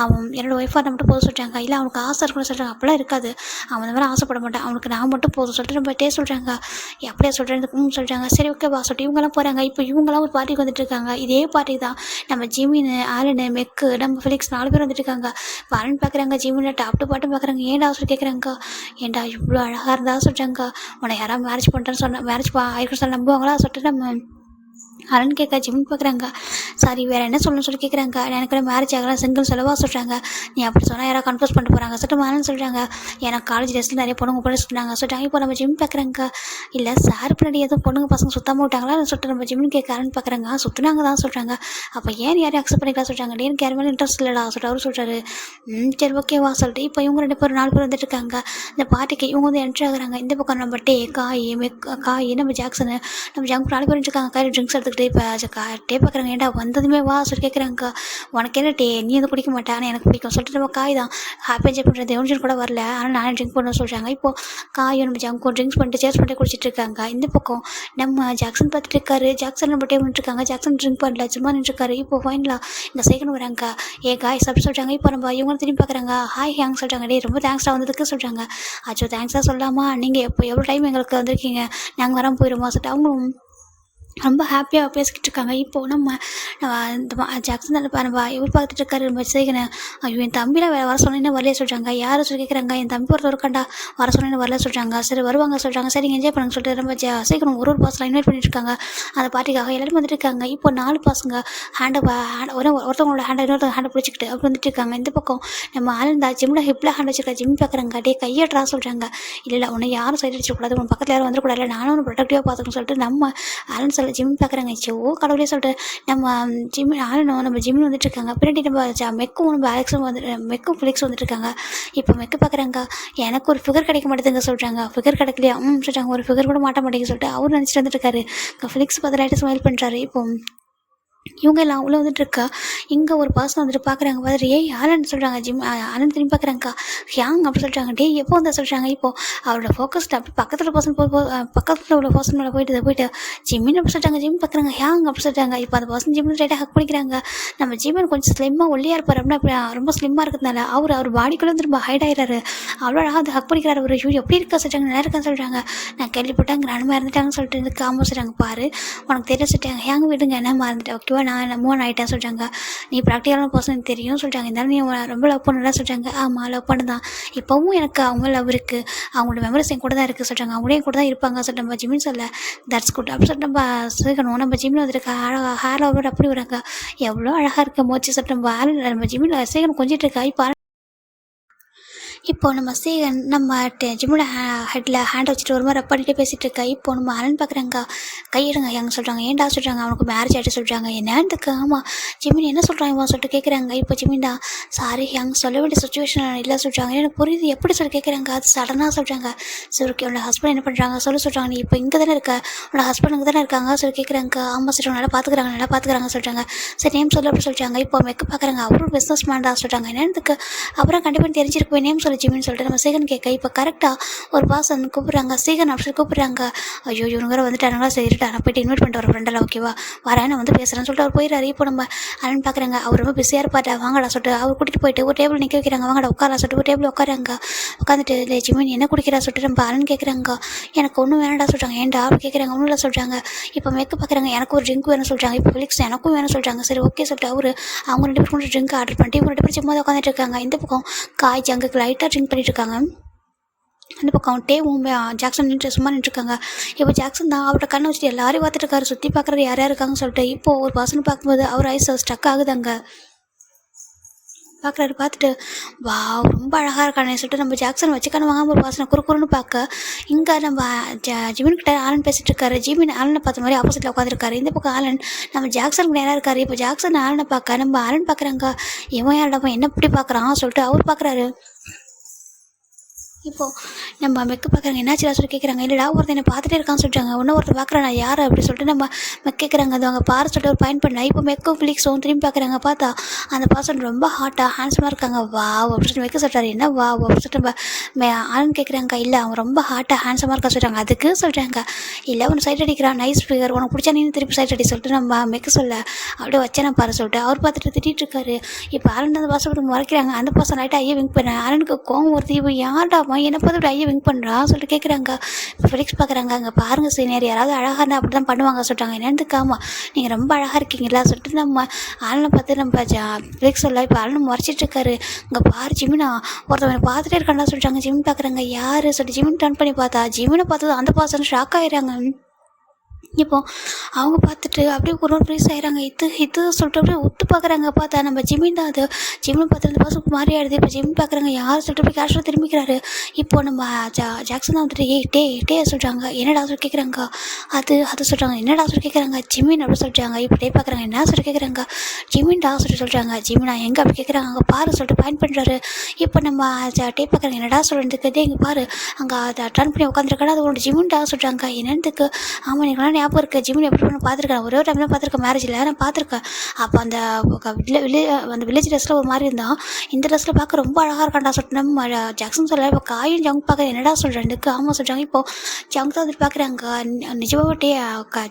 அவன் என்னோடய ஒய்ஃபாக மட்டும் போதும் சொல்லிட்டாங்க. இல்லை அவனுக்கு ஆசை இருக்குன்னு சொல்கிறாங்க, அப்படிலாம் இருக்காது, அவன் அந்த மாதிரி ஆசைப்பட மாட்டான், அவனுக்கு நான் மட்டும் போதும் சொல்லிட்டு நம்ம டே சொல்கிறாங்க. அப்படியே சொல்கிறேன் சொல்கிறாங்க. சரி ஓகேவா சொல்லிட்டு இவங்கெல்லாம் போகிறாங்க. இப்போ இவங்களாம் ஒரு பார்ட்டிக்கு வந்துட்டு இருக்காங்க. இதே பார்ட்டி தான் நம்ம ஜிமின், ஆலனு, மெக்கு, நம்ம ஃபிலிக்ஸ் 4 பேர் வந்துட்டு இருக்காங்க. இப்போ ஆலன் பார்க்குறாங்க, ஜிமின் டாப் டு பாட்டும் பார்க்குறாங்க. ஏன்டா சொல்லி கேட்குறாங்க. ஏன்டா இவ்வளோ அழகாக இருந்தா சொல்கிறாங்க, உன்னை யாராவது மேரேஜ் பண்ணுறேன்னு சொன்ன மேரேஜ் ஆயிருக்குன்னு சொல்ல நம்புவாங்களா சொல்லிட்டு நம்ம அலன் கேட்க ஜிமின் பார்க்குறாங்க. சாரி வேறு என்ன சொல்லணும்னு சொல்லி கேட்குறாங்க. எனக்கு மேரேஜ் ஆகலாம், சிங்கிள் செலவாக சொல்கிறாங்க. நீ அப்படி சொன்னால் யாராவது கன்ஃபியூஸ் பண்ணிட்டு போகிறாங்க சொல்லிட்டு அலன் சொல்கிறாங்க. எனக்கு காலேஜ் டேஸில் நிறைய பொண்ணுங்க போல சொல்கிறாங்க சொல்லிட்டாங்க. இப்போ நம்ம ஜிமின் பார்க்குறாங்க. இல்லை சார் பின்னாடி எதுவும் பொண்ணுங்க பசங்க சுத்தாமல் விட்டாங்களா சொல்லிட்டு நம்ம ஜிமின் கேட்க அலன் பார்க்குறாங்க. சுற்றுனாங்க தான் சொல்கிறாங்க. அப்போ ஏன் யாரையும் அக்செப்ட் பண்ணிக்கலாம் சொல்கிறாங்க. எனக்கு யார் மேலே இன்ட்ரெஸ்ட் இல்லைடா சொல்லிட்டு அவரு சொல்கிறாரு. சரி ஓகேவா சொல்லிட்டு இப்போ இவங்க 2 பேர் 4 பேர் வந்துட்டு இருக்காங்க. இந்த பார்ட்டிக்கு இவங்க வந்து என்ட்ரி ஆகுறாங்க. இந்த பக்கம் நம்ம டே, காய், நம்ம ஜாக்சனு, நம்ம ஜங்க் 4 பேர் இருக்காங்க. கையில் ட்ரிங்க்ஸ் எடுத்துக்கிட்டு இப்போ டே பார்க்குறாங்க. ஏன்டா வந்ததுமே வா சொல்லி கேட்குறாங்க. உனக்கு என்ன டே, நீ வந்து குடிக்க மாட்டேன், ஆனால் எனக்கு பிடிக்கும் சொல்லிட்டு நம்ம காய் தான் ஹாப்பி என்ஜாய் பண்ணுறது. எவன்ஜன் கூட வரல, ஆனால் நானே ட்ரிங்க் பண்ணணும்னு சொல்கிறாங்க. இப்போது காயும் நம்ம ஜங்கும் ட்ரிங்க்ஸ் பண்ணிட்டு சேர்ஸ் பண்ணிட்டு குடிச்சிட்டு இருக்காங்க. இந்த பக்கம் நம்ம ஜாக்சன் பார்த்துட்டு இருக்காரு. ஜாக்சன் நம்ம டே பண்ணிட்டுருக்காங்க. ஜாக்சன் ட்ரிங்க் பண்ணல, சும்மா நின்றுருக்காரு. இப்போ ஃபைனலாக இங்கே சைக்கிள் வராங்க. காய் அப்படி சொல்கிறாங்க. இப்போ நம்ம இவங்க திரும்பி பார்க்குறாங்க. ஹாய் ஹேங் சொல்கிறாங்க. டே ரொம்ப தேங்க்ஸ்டா வந்ததுக்கு சொல்கிறாங்க. அச்சோ தேங்க்ஸாக சொல்லாமா, நீங்கள் இப்போ எவ்வளோ டைம் எங்களுக்கு வந்திருக்கீங்க, நாங்கள் வராமல் போயிடுமா சொல்லிட்டு அவங்களும் ரொம்ப ஹாப்பியாக பேசிக்கிட்டு இருக்காங்க. இப்போது நம்ம ஜாக்சன் நம்ம இவர் பார்த்துட்டு இருக்காரு நம்ம சேகனை. ஐயோ என் தம்பிலாம் வர சொன்னேன்னு வரலையே சொல்கிறாங்க. யாரை சொல்லி கேட்குறாங்க. என் தம்பி ஒருத்தர் இருக்காண்டா, வர சொன்னேன்னு வரல சொல்கிறாங்க. சரி வருவாங்க சொல்கிறாங்க. சரி என்ஜாய் பண்ணுங்க சொல்லிட்டு நம்ம சேகரம் ஒரு பாஸில் இன்வைட் பண்ணிட்டு இருக்காங்க அந்த பார்ட்டிக்காக. எல்லாரும் வந்துட்டு இருக்காங்க. இப்போ 4 பசங்க ஒருத்தவங்களோட இன்னொருத்தவங்க ஹேண்டை பிடிச்சிக்கிட்டு அப்படி வந்துட்டு இருக்காங்க. இந்த பக்கம் நம்ம ஆனந்தா ஜிம்மில் ஹிப்பில் ஹேண்ட் வச்சிருக்கா. ஜிம் பார்க்குறாங்க. டே கையட்ரா சொல்கிறாங்க. இல்லை உன்னை யாரும் சைடு அடிச்சிடக்கூடாது, உன் பக்கத்தில் யாரும் வந்துடக்கூடாது, இல்லை நானும் ஒன்று ப்ரொடக்டிவாக பார்த்துக்கணும்னு சொல்லிட்டு நம்ம ஆனந்த் ஜிம் பார்க்குறாங்க. கடவுளே சொல்லிட்டு நம்ம ஜிம்மில் வந்துட்டு இருக்காங்க. பின்னாடி நம்ம மெக்கும் நம்ம அலெக்ஸும் மெக்கும் ஃபிலிக்ஸ் வந்துட்டு இருக்காங்க. இப்போ மெக்கு பார்க்குறாங்க. எனக்கு ஒரு ஃபிகர் கிடைக்க மாட்டேதுங்க சொல்கிறாங்க. ஃபிகர் கிடைக்கலையா சொல்கிறாங்க. ஒரு ஃபிகர் கூட மாட்ட மாட்டேங்க சொல்லிட்டு அவர் நினச்சிட்டு வந்துட்டு இருக்காரு. ஃபிலிக்ஸ் பார்த்து லைட்டாக ஸ்மைல் பண்ணுறாரு. இப்போ இவங்க எல்லாம் உள்ளே வந்துட்டு இருக்கா. இங்கே ஒரு பர்சன் வந்துட்டு பார்க்குறாங்க. பார்த்துட்டு ஆலன் சொல்கிறாங்க. ஆலன் திரும்பி பார்க்குறாங்க. ஹியாங் அப்படி சொல்கிறாங்க. எப்போ வந்தால் சொல்கிறாங்க. இப்போது அவரோட ஃபோக்கஸ் அப்படி பக்கத்தில் பக்கத்தில் உள்ள பர்சன் மேலே போயிட்டு ஜிம்மின்னு அப்படி சொல்கிறாங்க. ஜிம் பார்க்குறாங்க. ஹியாங் அப்படி சொல்கிறாங்க. இப்போ அந்த பர்சன் ஜிம்மில் ரைட்டாக ஹக் பண்ணிக்கிறாங்க. நம்ம ஜிம்மன் கொஞ்சம் ஸ்லிம்மாக ஒல்லியாக இருப்பார் அப்படின்னா அப்படி ரொம்ப ஸ்லிம்மாக இருக்கிறதுனால அவர் பாடிக்குள்ளே வந்து ரொம்ப ஹைட் ஆகிடுறாரு. அவ்வளோ அழகாக அது ஹக் பண்ணிக்கிறாரு. ஒரு எப்படி இருக்கா சொல்கிறாங்க. நல்லா இருக்கான்னு சொல்கிறாங்க. நான் கேள்விப்பட்டாங்க நானும் மறந்துட்டாங்கன்னு சொல்லிட்டு எனக்கு காம சொல்கிறாங்க. பாரு உனக்கு தெரிய சொல்லிட்டாங்க. ஹியாங் விடுங்க என்ன மறந்துட்டேன் ஓகேவா, நான் மூவ் ஆகிட்டேன் சொல்கிறாங்க. நீ ப்ராக்டிக்கலான பர்சன் தெரியும் சொல்கிறாங்க. இருந்தாலும் நீ ரொம்ப லவ் பண்ணலாம் சொல்கிறாங்க. ஆமாம் லவ் பண்ண தான், இப்போவும் எனக்கு அவங்க லவ் இருக்குது, அவங்களோட மெமரிஸ் என் கூட தான் இருக்குது சொல்கிறாங்க. அவங்களே கூட தான் இருப்பாங்க சொல்லிட்டு நம்ம ஜிம்மின் சொல்ல தட்ஸ் குட் அப்படி சொல்லிட்டு நம்ம சேர்க்கணும். நம்ம ஜிம்மில் வந்துருக்க ஹேர் லவர் அப்படி வராங்க. எவ்வளோ அழகாக இருக்க மோச்சு சொல்லிட்டு நம்ம ஜிம்மில் சேர்க்கணும் கொஞ்சிட்டு இருக்கா. இப்போ நம்ம சேகன் நம்ம ஜிம்மோட ஹெட்டில் ஹேண்ட் வச்சுட்டு ஒரு மாதிரி ரப் பண்ணிட்டு பேசிகிட்டு இருக்கா. இப்போ நம்ம அலன் பார்க்குறாங்க. கையிடுங்க எங்க சொல்கிறாங்க. ஏன்டா சொல்கிறாங்க. அவனுக்கு மேரேஜ் ஆகிட்டு சொல்கிறாங்க. என்னத்துக்கு. ஆமாம் ஜிமின் என்ன சொல்கிறாங்க சொல்லிட்டு கேட்குறாங்க. இப்போ ஜிமின்டா சாரி யங் சொல்ல வேண்டிய சுச்சுவேஷன் இல்லை சொல்கிறாங்க. எனக்கு புரியுது எப்படி சொல்லி கேட்குறாங்க. அது சடனாக சொல்கிறாங்க. சரி ஓகே உன்னோட ஹஸ்பண்ட் என்ன பண்ணுறாங்க சொல்கிறாங்க. நீ இப்போ இங்கே தானே இருக்க, உன்னோட ஹஸ்பண்ட் இங்கே தானே இருக்காங்க சொல்லி கேட்குறாங்க. ஆமாம் சொல்கிறாங்க. நல்லா பார்த்துக்குறாங்க சொல்கிறாங்க. சரி நேம் சொல்ல அப்படி சொல்கிறாங்க. இப்போ மெக்கு பார்க்குறாங்க. அவரும் பிஸ்னஸ் மேன் தான் சொல்கிறாங்க. என்னத்துக்கு அப்புறம் கண்டிப்பாக தெரிஞ்சிருக்கு நேம் சொல்லி ஜிமின்னு சொல்லிட்டு நம்ம சேகன் கேட்க. இப்போ கரெக்டாக ஒரு பாசன் கூப்பிட்றாங்க. சேகன் அப்படி கூப்பிட்றாங்க. ஐயோ இவங்க வந்துட்டாங்களா, சரிட்டா நான் போய்ட்டு இன்வைட் பண்ணிட்டு வர ஃப்ரெண்டெல்லாம் ஓகேவா வரேன் நான் வந்து பேசுகிறேன்னு சொல்லிட்டு அவர் போயிடுறாரு. இப்போ நம்ம அலன் பார்க்குறாங்க. அவர் ரொம்ப பிஸியாக இருப்பாட்டா வாங்கடா சொல்லிட்டு அவர் கூட்டிகிட்டு போயிட்டு ஒரு டேபிள் நிற்க வைக்கிறாங்க. வாங்கடா உட்காரா சொல்லிட்டு ஒரு டேபிள் உட்காராங்க. உட்காந்துட்டு இல்லை ஜிமின் என்ன குடிக்கிறா சொல்லிட்டு நம்ம அலன் கேட்குறாங்க. எனக்கு ஒன்றும் வேணாடா சொல்கிறாங்க. ஏன்டா அப்படி கேட்குறாங்க. ஒன்றும் இல்லை சொல்கிறாங்க. இப்போ மெக்கு பார்க்குறாங்க. எனக்கு ஒரு ட்ரிங்க் வேணும்னு சொல்கிறாங்க. இப்போ ஃபிலிக்ஸ் எனக்கும் வேணும்னு சொல்கிறாங்க. சரி ஓகே சொல்லிட்டு அவர் அவங்க 2 பேரும் ட்ரிங்க் ஆர்டர் பண்ணிட்டு இவங்க 2 பேரும் சும்மா உட்காந்துட்டு இருக்காங்க. இந்த பக்கம் காய் ஜங்குக்கு லைட்டாக ட்ரிங்க் பண்ணிட்டு இருக்காங்க. அந்த பக்கம் டேவும் ஜாக்சன் சும்மா நின்றுருக்காங்க. இப்போ ஜாக்சன் தான் அவர்கிட்ட கண்ணை வச்சுட்டு எல்லாரையும் பார்த்துட்டு இருக்காரு. சுற்றி பார்க்குறது யார் இருக்காங்கன்னு சொல்லிட்டு இப்போது ஒரு பர்சன் பார்க்கும்போது அவர் ஐஸ் ஸ்டக் ஆகுதாங்க. பார்த்துட்டு வா ரொம்ப அழகாக இருக்கானே சொல்லிட்டு நம்ம ஜாக்சன் வச்சுக்கான வாங்க ஒரு வாசனை குறுக்குறுன்னு பார்க்க இங்கே நம்ம ஜிமின்கிட்ட ஆலன் பேசிகிட்டு இருக்காரு. ஜிமின் ஆலனை பார்த்த மாதிரி ஆப்போசிட்டில் உட்காந்துருக்காரு. இந்த பக்கம் ஆலன் நம்ம ஜாக்சனுக்கு நேராக இருக்காரு. இப்போ ஜாக்சன் ஆலனை பார்க்க நம்ம ஆலன் பார்க்குறாங்க. இவன் யாரிடமா என்ன இப்படி பார்க்குறான் சொல்லிட்டு அவர் பார்க்குறாரு. இப்போது நம்ம மெக்கு பார்க்குறாங்க என்னாச்சுடா சொல்லி கேட்குறாங்க. இல்லைடா ஒருத்தன் என்னை பார்த்துட்டே இருக்கான்னு சொல்லிட்டாங்க. இன்னும் ஒருத்தர் பார்க்குறேன் நான் யார் அப்படி சொல்லிட்டு நம்ம கேட்குறாங்க. அது அவங்க பாரு சொல்லிட்டு ஒரு பாயிண்ட் பண்ணா. இப்போ மெக்கும் ஃபிலிக்ஸும் திரும்பி பார்க்குறாங்க. பார்த்தா அந்த பர்சன் ரொம்ப ஹாட்டாக ஹேண்ட்ஸமாக இருக்காங்க. வா அப்படின்னு சொல்லிட்டு மெக்க சொல்கிறாரு. என்ன வா அப்படின்னு சொல்லிட்டு நம்ம ஆளுன்னு கேட்குறாங்க. இல்லை அவன் ரொம்ப ஹாட்டாக ஹேண்ட்ஸமாக இருக்கா சொல்கிறாங்க. அதுக்கு சொல்கிறாங்க இல்லை உனக்கு சைட் அடிக்கிறான் நைஸ் ஃபிகர் உனக்கு பிடிச்சா நீ திருப்பி சைட் அடி சொல்லிட்டு நம்ம மெக்க சொல்ல அப்படியே வச்சேனா பாரு சொல்லிட்டு அவர் பார்த்துட்டு திட்டிகிட்டு இருக்காரு. இப்போ ஆளுன்னு அந்த பாசம் மறைக்கிறாங்க. அந்த பர்சன் லைட்டாக ஐயா விங்க் பண்ணேன். ஆளுனுக்கு கோவம் வருது. இப்போ யார்டாமா என்னை பார்த்து ஐயா விங்க் பண்ணுறா சொல்லிட்டு கேட்குறாங்க. இப்போ ஃபிலிக்ஸ் பார்க்குறாங்க. அங்கே பாருங்கள் சீனியர் யாராவது அழகாக இருந்தால் அப்படி தான் பண்ணுவாங்க சொல்லிட்டாங்க. என்னதுக்காமா நீங்கள் ரொம்ப அழகாக இருக்கீங்களா சொல்லிட்டு நம்ம ஆளுனை பார்த்து நம்ம ஃபிலிக்ஸ் சொல்ல இப்போ ஆளுன்னு முறைச்சிட்டு இருக்காரு. இங்கே பாரு ஜிமினா ஒருத்தவனை பார்த்துட்டே இருக்காண்டா சொல்லிட்டாங்க. ஜிமின் பார்க்குறாங்க யார் சொல்லிட்டு ஜிமின் டர்ன் பண்ணி பார்த்தா ஜிமினை பார்த்தது அந்த பர்சன் ஷாக் ஆகிடுறாங்க. இப்போது அவங்க பார்த்துட்டு அப்படியே ஒரு ப்ரைஸ் ஆகிறாங்க. இது சொல்லிட்டு அப்படியே ஒத்து பார்க்குறாங்க. பார்த்தா நம்ம ஜிமின் தான் அது. ஜிமின் பார்த்து அந்த பசங்க மாறி ஆயிடுது. இப்போ ஜிமின் பார்க்குறாங்க யார் சொல்லிட்டு போய் கேஷுவலாக திரும்பிக்கிறாரு. இப்போ நம்ம ஜாக்சன் தான் வந்துட்டு டே சொல்கிறாங்க. என்னடா சொல்லி கேட்குறாங்க. அது சொல்கிறாங்க. என்னடா சொல்லி கேட்குறாங்க. ஜிமின் அப்படி சொல்லிட்டாங்க. இப்போ டே பார்க்குறாங்க. என்ன சொல்லி கேட்குறாங்க. ஜிமின்டா சொல்லி சொல்கிறாங்க. ஜிமினா எங்கே அப்படி கேட்குறாங்க. அங்கே பாரு சொல்லிட்டு பாயிண்ட் பண்ணுறாரு. இப்போ நம்ம டே பார்க்குறாங்க. என்னடா சொல்கிறதுக்கு டே இங்கே பாரு அங்கே அதை டர்ன் பண்ணி உட்காந்துருக்காடா அது உன்னோட ஜிமின்டா சொல்கிறாங்க. என்னத்துக்கு ஆமாம் நீங்களாம் ஞாபகம் இருக்குது ஜிமின் எப்படி பண்ண பார்த்துருக்கேன். ஒரே ஒரு டைம் தான் பார்த்துருக்கேன் மேரேஜில் நான் பார்த்துருக்கேன். அப்போ அந்த அந்த வில்லேஜ் ட்ரெஸ்ஸில் ஒரு மாதிரி இருந்தான். இந்த ட்ரெஸ்ஸில் பார்க்க ரொம்ப அழகாக இருக்காண்டா சொல்லிட்டு நம்ம ஜாக்சன் சொல்ல. இப்போ காயும் ஜங்க் பார்க்க என்னடா சொல்கிறேன் எனக்கு ஆமாம் சொல்கிறாங்க. இப்போது ஜங்க் தான் வந்துட்டு பார்க்குறாங்க. நிஜமாக டே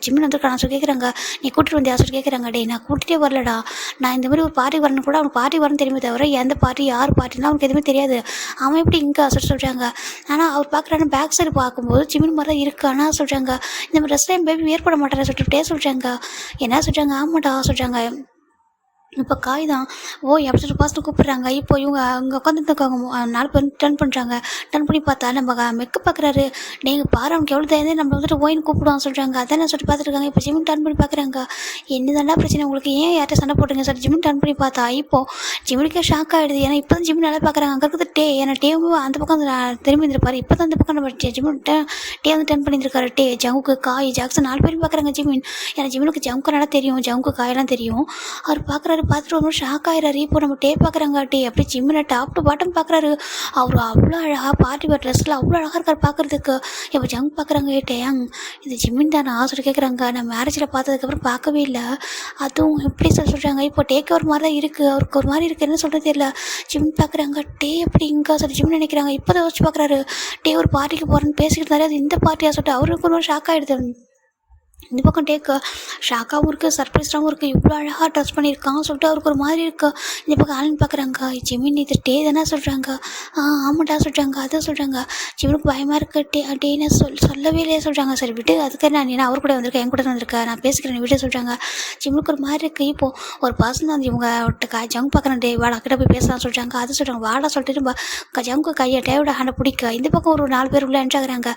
ஜிமின் வந்துருக்கான் சொல்லி கேட்குறாங்க. நீ கூட்டிகிட்டு வந்தியா சொல்லி கேட்குறாங்க. டே நான் கூட்டிகிட்டே வரலடா நான் இந்த மாதிரி ஒரு பார்ட்டி வரணும் கூட அவனுக்கு பார்ட்டி வரணும்னு தெரியுமே தவிர எந்த பார்ட்டி யார் பார்ட்டினா அவனுக்கு எதுவுமே தெரியாது. அவன் எப்படி இங்கே சொல்கிறாங்க. ஆனால் அவர் பார்க்குறான்னு பேக் சைடு பார்க்கும்போது ஜிமின் மாதிரி தான் இருக்குது. ஆனால் சொல்கிறாங்க இந்த மாதிரி ட்ரெஸ்லாம் என் பேபி ஏற்பட மாட்டேன் சொல்லிட்டு சொல்கிறாங்க. என்ன சொல்கிறாங்க ஆமாட்டா சொல்கிறாங்க. இப்போ காய் தான் எப்படி சொல்லிட்டு பாஸ்ட்டு கூப்பிட்றாங்க. இப்போ இவங்க அங்கே உட்காந்துருக்காங்க 4 பேர் டர்ன் பண்ணுறாங்க. டர்ன் பண்ணி பார்த்தா நம்ம மெக்கு பார்க்குறாரு. நீங்கள் பாரு அவனுக்கு எவ்வளோ தெரியாது நம்ம வந்துட்டு ஓயின்னு கூப்பிடுவான்னு சொல்கிறாங்க. அதான் சொல்லிட்டு பார்த்துருக்காங்க. இப்போ ஜிமின் டர்ன் பண்ணி பார்க்குறாங்க. என்ன தாண்டா பிரச்சனை உங்களுக்கு ஏன் யார்கிட்ட சண்டை போட்டுங்க சார் ஜிமின் டர்ன் பண்ணி பார்த்தா இப்போது ஜிமினுக்கே ஷாக் ஆகிடுது. ஏன்னா இப்போ தான் ஜிமின் நல்லா பார்க்குறாங்க. அங்கே இருக்கிறது டே ஏன்னா டேவும் அந்த பக்கம் திரும்பி இருந்திருப்பாரு. இப்போ தான் அந்த பக்கம் நம்ம ஜிமின் டே வந்து டர்ன் பண்ணியிருக்காரு. டே ஜங்குக்கு காய் ஜாக்சன் 4 பேரும் பார்க்குறாங்க ஜிமின். ஏன்னா ஜிமினுக்கு ஜங்கு நல்லா தெரியும் ஜங்கு காயெல்லாம் தெரியும். அவர் பார்க்குறாரு. பார்த்துட்டு ரொம்ப ஷாக் ஆகிறாரு. இப்போ நம்ம டே பார்க்குறாங்க. டே அப்படி ஜிம்மில் டாப் டு பாட்டம் பார்க்குறாரு. அவர் அவ்வளோ அழகாக பார்ட்டி வேர் ட்ரெஸ்ஸில் அவ்வளோ அழகாக இருக்கார் பார்க்குறதுக்கு. இப்போ ஜங் பார்க்குறாங்க. டேங் இது ஜிம்மின் தான் நான் சொல்லி கேட்குறாங்க. நான் மேரேஜில் பார்த்ததுக்கப்புறம் பார்க்கவே இல்லை. அதுவும் எப்படி சொல்கிறாங்க. இப்போ டேக்கு ஒரு மாதிரி தான் இருக்குது அவருக்கு ஒரு மாதிரி இருக்குது என்ன சொல்கிறது தெரியல. ஜிம் பார்க்குறாங்க. டே எப்படி இங்கே சொல்லி ஜிம் நினைக்கிறாங்க. இப்போ தான் யோசிச்சு பார்க்குறாரு. டே ஒரு பார்ட்டிக்கு போகிறேன்னு பேசிக்கிட்டு இருந்தாரு. அது இந்த பார்ட்டியாக சொல்லிட்டு அவருக்கு ஒரு ஷாக் ஆகிடுது. இந்த பக்கம் டேக்கு ஷாக்காகவும் இருக்குது சர்ப்ரைஸாகவும் இருக்குது. இவ்வளோ அழகாக ட்ரெஸ் பண்ணியிருக்கான்னு சொல்லிட்டு அவருக்கு ஒரு மாதிரி இருக்குது. இந்த பக்கம் ஆளுன்னு பார்க்குறாங்க. ஜிமின் இது டே தானே சொல்கிறாங்க. ஆமாட்டா சொல்கிறாங்க. அதான் சொல்கிறாங்க. ஜிமினுக்கு பயமாக இருக்குது. டேன்னு சொல்லவே இல்லையே சொல்கிறாங்க. சரி விட்டு அதுக்கு நான் அவர் கூட வந்திருக்கேன் என் கூட வந்திருக்கேன் நான் பேசிக்கிறேன் விட்டு சொல்கிறாங்க. ஜிமினுக்கு ஒரு மாதிரி இருக்குது. இப்போது ஒரு பர்சன் தான் இவங்க ஜங்க் பார்க்குறேன். டே வாடா கிட்ட போய் பேசலாம் சொல்கிறாங்க. அது சொல்கிறாங்க. வாடா சொல்லிட்டு ஜங்கு கையை டேவோட ஹேண்டை பிடிக்க இந்த பக்கம் ஒரு 4 பேர் உள்ளே என்ட்ராகிறாங்க.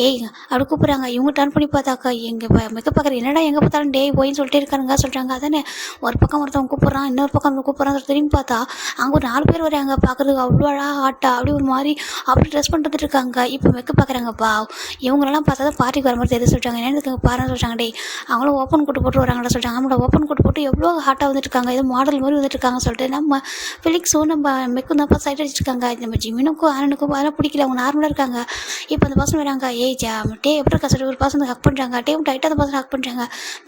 ஏய் அப்படி கூப்பிட்றாங்க. இவங்க டர்ன் பண்ணி பார்த்தாக்கா எங்கள் மெக்க பார்க்குறேன். என்னடா எங்கே பார்த்தாலும் டே போயின்னு சொல்லிட்டு இருக்காருங்க சொல்கிறாங்க. அதானே ஒரு பக்கம் ஒருத்தவங்க கூப்பிட்றான் இன்னொரு பக்கம் கூப்பிட்றான் திரும்பி பார்த்தா அங்கே ஒரு 4 பேர் வராங்க. பார்க்குறதுக்கு அவ்வளோ அழகாக ஆட்டா அப்படி ஒரு மாதிரி அப்படி ட்ரெஸ் பண்ணிட்டு இருக்காங்க. இப்போ மெக்க பார்க்குறாங்க. பா இவங்களெல்லாம் பார்த்தா தான் பார்ட்டிக்கு வர மாதிரி தெரியும் சொல்கிறாங்க. என்ன பாருன்னு சொல்கிறாங்க. டே அவங்களும் ஓப்பன் கூட்டு போட்டு வராங்களா சொல்கிறாங்க. நம்மளோட ஓப்பன் கூட்டு போட்டு எவ்வளோ ஹாட்டாக வந்துட்டு இருக்காங்க. ஏதோ மாடல் மாதிரி வந்துட்டு இருக்காங்க சொல்லிட்டு நம்ம ஃபிலிக்ஸும் நம்ம மெக்கும் தான் சைட் அடிச்சிருக்காங்க. நம்ம ஜிமினுக்கும் ஆனனுக்கும் அதெல்லாம் பிடிக்கல. அவங்க நார்மலாக இருக்காங்க. இப்போ அந்த பசங்க வராங்க. ஏய் டே எப்படி இருக்கா சொல்லிட்டு ஒரு பசங்க ஹக் பண்ணுறாங்க. டே டைட்டாக அந்த பசங்க ஹக் பண்ணுறாங்க.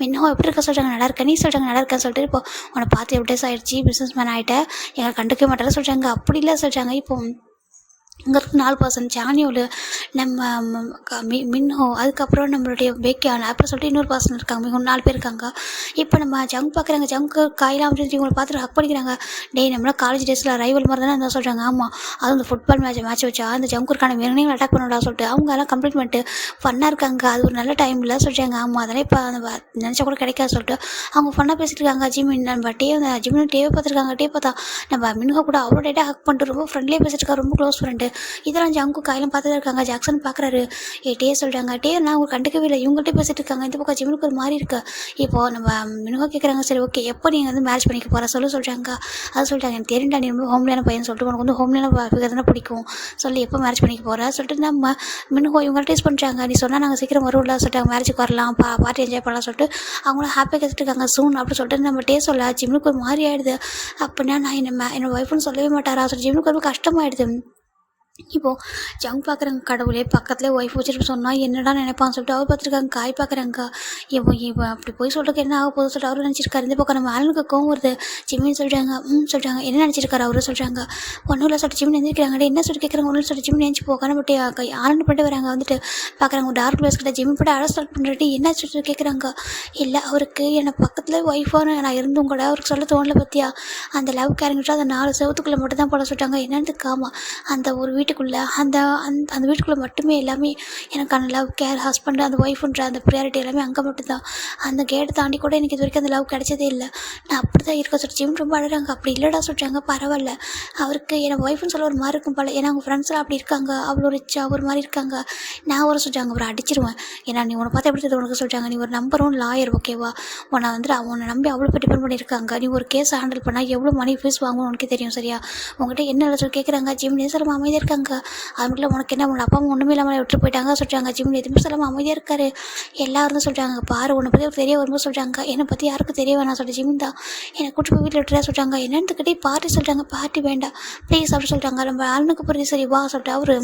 இன்னும் எப்படி இருக்க சொல்கிறாங்க. நல்லா இருக்கா நீ சொல்கிறாங்க. நல்லா இருக்கா சொல்லிட்டு இப்போ உன்னை பார்த்து எப்படி ஆகிடுச்சு பிஸ்னஸ் மேன் ஆகிட்டேன் எங்களை கண்டுக்க மாட்டேன்னு சொல்கிறாங்க. அப்படி இல்லை சொல்கிறாங்க. இப்போ இங்கே இருக்க 4 பர்சன் சானியோல் நம்ம மின்ஹோ அதுக்கப்புறம் நம்மளுடைய பேக்கியான அப்புறம் சொல்லிட்டு இன்னொரு பர்சன் இருக்காங்க. மிகவும் 4 பேர் இருக்காங்க. இப்போ நம்ம ஜங்க் பார்க்குறாங்க. ஜங்க்கு காயெல்லாம் வந்து இவங்களை பார்த்துட்டு ஹக் பண்ணிக்கிறாங்க. டே நம்மளாம் காலேஜ் டேஸில் ரைவல் மாதிரி தானே இருந்தால் சொல்கிறாங்க. ஆமாம் அதுவும் இந்த ஃபுட்பால் மேட்ச் வச்சா அந்த ஜங்குருக்கான வேணுனே அட்டாக் பண்ணடா சொல்லிட்டு அவங்க எல்லாம் கம்ப்ளீட் பண்ணிட்டு ஃபன்னாக இருக்காங்க. அது ஒரு நல்ல டைமில் சொல்கிறாங்க. ஆமாம் அதெல்லாம் இப்போ அந்த நினச்சா கூட கிடைக்காது சொல்லிட்டு அவங்க ஃபன்னாக பேசிட்டு இருக்காங்க. ஜிமின் நம்ம ஜிமின் டேவே பார்த்துருக்காங்க. டே பார்த்தா நம்ம மின்ஹோ கூட அவ்வளோ டேட்டாக ஹக் பண்ணிட்டு ரொம்ப ஃப்ரெண்ட்லியாக பேசிட்டு இருக்காங்க. ரொம்ப க்ளோஸ் ஃப்ரெண்டு. இதெல்லாம் ஜங்கு காயெல்லாம் பார்த்துட்டு இருக்காங்க. ஜாக்சன் பார்க்குறாரு. டே சொல்கிறாங்க. டே நான் அவங்க கண்டுக்கவே இல்லை இவங்கள்ட்ட பேசிட்டு இருக்காங்க. இந்த பக்கம் ஜிமினுக்கு ஒரு மாதிரி இருக்குது. இப்போது நம்ம மினுவா கேட்குறாங்க. சரி ஓகே எப்போ நீங்கள் வந்து மேரேஜ் பண்ணிக்க போகிற சொல்கிறாங்க. அது சொல்லிட்டாங்க. எனக்கு தெரியுண்டா நீ ரொம்ப ஹோம்லியான பையன் சொல்லிட்டு உனக்கு வந்து ஹோம்லியான ஃபிகர் தானே பிடிக்கும் சொல்லி எப்போ மேரேஜ் பண்ணிக்க போகிற சொல்லிட்டு நம்ம மினுவா இவங்க டேஸ்ட் பண்ணுறாங்க. நீ சொன்னால் நாங்கள் சீக்கிரம் வரும்ல சொல்லிட்டாங்க. மேரேஜுக்கு வரலாம் பார்ட்டி என்ஜாய் பண்ணலாம் சொல்லிட்டு அவங்களும் ஹாப்பியாக கேட்டுட்டு இருக்காங்க. சூன் அப்படி சொல்லிட்டு நம்ம டே சொல்ல ஜிமினுக்கு ஒரு மாதிரி ஆகிடுது. அப்படின்னா நான் என்னோட ஒய்ஃப்னு சொல்லவே மாட்டாரா சொல்லி ஜிமினுக்கு ரொம்ப கஷ்டமாயிடுது. இப்போது ஜங் பார்க்குறாங்க, கடவுளே பக்கத்துலேயே ஒய்ஃப் வச்சுட்டு சொன்னால் என்னடா நினைப்பான்னு சொல்லிட்டு அவர் பார்த்துருக்காங்க. காய் பார்க்குறாங்க, இவன் அப்படி போய் சொல்கிறதுக்கு என்ன ஆக போகுது சொல்லிட்டு அவரு நினச்சிருக்காரு. இந்த பக்கம் நம்ம ஆளுனுக்கு கோவம் வருது. ஜிம்மின்னு சொல்கிறாங்க. சொல்கிறாங்க என்ன நினச்சிருக்காரு அவரு சொல்கிறாங்க. ஒன்றும் இல்லை சொல்லிட்டு ஜிம்மின் எழுந்திருக்கிறாங்க. என்ன சொல்லிட்டு கேட்குறாங்க. ஒன்றும் சொல்லிட்டு ஜிம்மின் எழுந்து போக்கான பட்டு ஆரண்டு பண்ணிட்டு வராங்க. வந்துட்டு பார்க்குறாங்க டார்க் பிளேஸ் கிட்ட ஜிம்மின் போட்டு அரெஸ்ட் ஸ்டார்ட் பண்ணுறது என்ன சொல்லிட்டு கேட்குறாங்க. இல்லை அவருக்கு என்னை பக்கத்தில் ஒய்ஃபான நான் இருந்தும் கூட அவருக்கு சொல்ல தோணலை பற்றியா, அந்த லவ் கேரக்டர் அந்த 4 செவத்துக்குள்ளே மட்டும் தான் போட சொல்லிட்டாங்க. என்னன்னு காமா அந்த ஒரு வீட்டுக்குள்ளே அந்த அந்த வீட்டுக்குள்ளே மட்டுமே எல்லாமே எனக்கான லவ் கேர் ஹஸ்பண்ட் அந்த ஒய்ஃபுன்ற அந்த ப்ரியாரிட்டி எல்லாமே அங்கே மட்டும்தான். அந்த கேட்டை தாண்டி கூட எனக்கு இது வரைக்கும் அந்த லவ் கிடைச்சதே இல்லை. நான் அப்படி தான் இருக்க சொல்லிட்டு ஜிம் ரொம்ப அழகாங்க. அப்படி இல்லைடா சொல்கிறாங்க. பரவாயில்ல, அவருக்கு என் ஒய்ஃப்னு சொல்ல ஒரு மாதிரி இருக்கும் போல. ஏன்னா அவங்க ஃப்ரெண்ட்ஸ்லாம் அப்படி இருக்காங்க, அவ்வளோ ரிச்சா ஒரு மாதிரி இருக்காங்க. நான் ஒரு சொல்கிறாங்க அவரை அடிச்சிருவேன். ஏன்னா நீ உன்னை பார்த்து எப்படி தெரியுது உனக்கு சொல்கிறாங்க. நீ ஒரு நம்பரும் லாயர் ஓகேவா, உன்னை வந்துட்டு அவனை நம்பி அவ்வளோ பேர் டிபெண்ட் பண்ணியிருக்காங்க. நீ ஒரு கேஸ் ஹேண்டில் பண்ணால் எவ்வளோ மணி ஃபீஸ் வாங்கணும் உனக்கு தெரியும் சரியா. உங்கள்கிட்ட என்ன சொல்லி கேட்குறாங்க. ஜிம் நேசரம் அமைதியாக இருக்காங்க. அது மட்டும் இல்லை உனக்கு என்ன உங்கள் அப்பா அம்மா ஒன்றுமே இல்லாமல் விட்டு போயிட்டாங்க சொல்கிறாங்க. ஜிம் எதுவுமே சொல்லாமல் அமைதியாக இருக்காரு. எல்லாரும் சொல்கிறாங்க பாரு உன்னை பற்றி தெரிய வரும்போது சொல்கிறாங்க. என்னை பற்றி யாருக்கும் தெரிய வேணாம் சொல்லிட்டு ஜிம் தான் என்னை கூட்டு போய் வீட்டில் விட்டுறா சொல்கிறாங்க. என்னன்னு கிட்டே பார்ட்டி சொல்கிறாங்க. பார்ட்டி வேண்டாம் ப்ளீஸ் அப்படி சொல்கிறாங்க. நம்ம ஆளுனுக்கு புரியுது சரி வா சொல்லிட்டு அவரு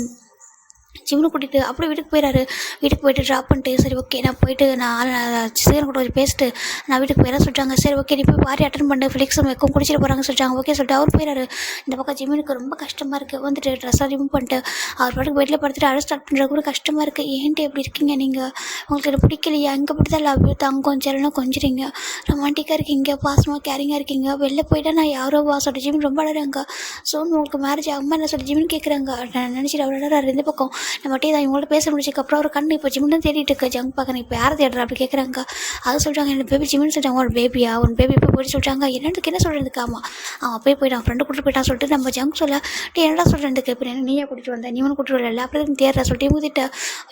ஜிம்னு கூட்டிகிட்டு அப்படியே வீட்டுக்கு போயிடாரு. வீட்டுக்கு போய்ட்டு ட்ராப் பண்ணிட்டு சரி ஓகே நான் போயிட்டு நான் சீக்கிரம் கூட வச்சு பேசிட்டு நான் வீட்டுக்கு போயிடலாம் சொல்லிட்டாங்க. சரி ஓகே நீ போய் பார்ட்டி அட்டன் பண்ணு ஃபிளிக்ஸும் வைக்கும் குடிச்சிட்டு போகிறாங்க சொல்லிட்டாங்க. ஓகே சொல்லிட்டு அவர் போயிடாரு. இந்த பக்கம் ஜிம்முனுக்கு ரொம்ப கஷ்டமாக இருக்குது. வந்துட்டு ட்ரெஸ்ஸாக ரிமூவ் பண்ணிட்டு அவர் பாட்டுக்கு வீட்டில் படுத்துட்டு அழகு ஸ்டார்ட் பண்ணுறது கூட கஷ்டமாக இருக்குது. ஏன்ட்டு எப்படி இருக்கீங்க நீங்கள், உங்களுக்கு எனக்கு பிடிக்கலையா, இங்கே பிடிச்சா லவ் யூ தங்கம் செல்லணும் கொஞ்சிறீங்க, ரொமான்டிக்காக இருக்கீங்க, பாசமாக கேரிங்காக இருக்கீங்க, வெளில போயிட்டா நான் யாரோ வா சொல்லிட்டு ஜிம் ரொம்ப அழகாங்க. ஸோ உங்களுக்கு மேரேஜ் ஆகுமா என்ன சொல்லி ஜிம்னு கேட்குறாங்க. நான் நினச்சிட்டு அவ்வளோ இந்த பக்கம் நம்ம தான் இவங்கள்ட்ட பேச முடிச்சதுக்கப்புறம் ஒரு கண்ணு இப்போ ஜிம்னு தேடிட்டு இருக்க ஜங்க் பார்க்குறேன். இப்போ யாரை தேடுற அப்படி கேட்குறாங்க. அது சொல்கிறாங்க என்ன பேபி ஜிம்னு சொல்லிட்டாங்க. ஒரு பேபியா ஒரு பேபி இப்போ போயிட்டு சொல்கிறாங்க. என்னதுக்கு என்ன சொல்கிறதுக்கு ஆமாம் அவன் அப்பயே போயிட்டான் ஃப்ரெண்டு கூட்டிட்டு போயிட்டான் சொல்லிட்டு நம்ம ஜங்க் சொல்ல என்னடா சொல்கிறதுக்கு இப்போ என்ன நீயே கூட்டிட்டு வந்தேன் நீ ஒன்று கூட்டிட்டு வரல அப்புறம் தேடுற சொல்லிட்டு ஊதிட்டு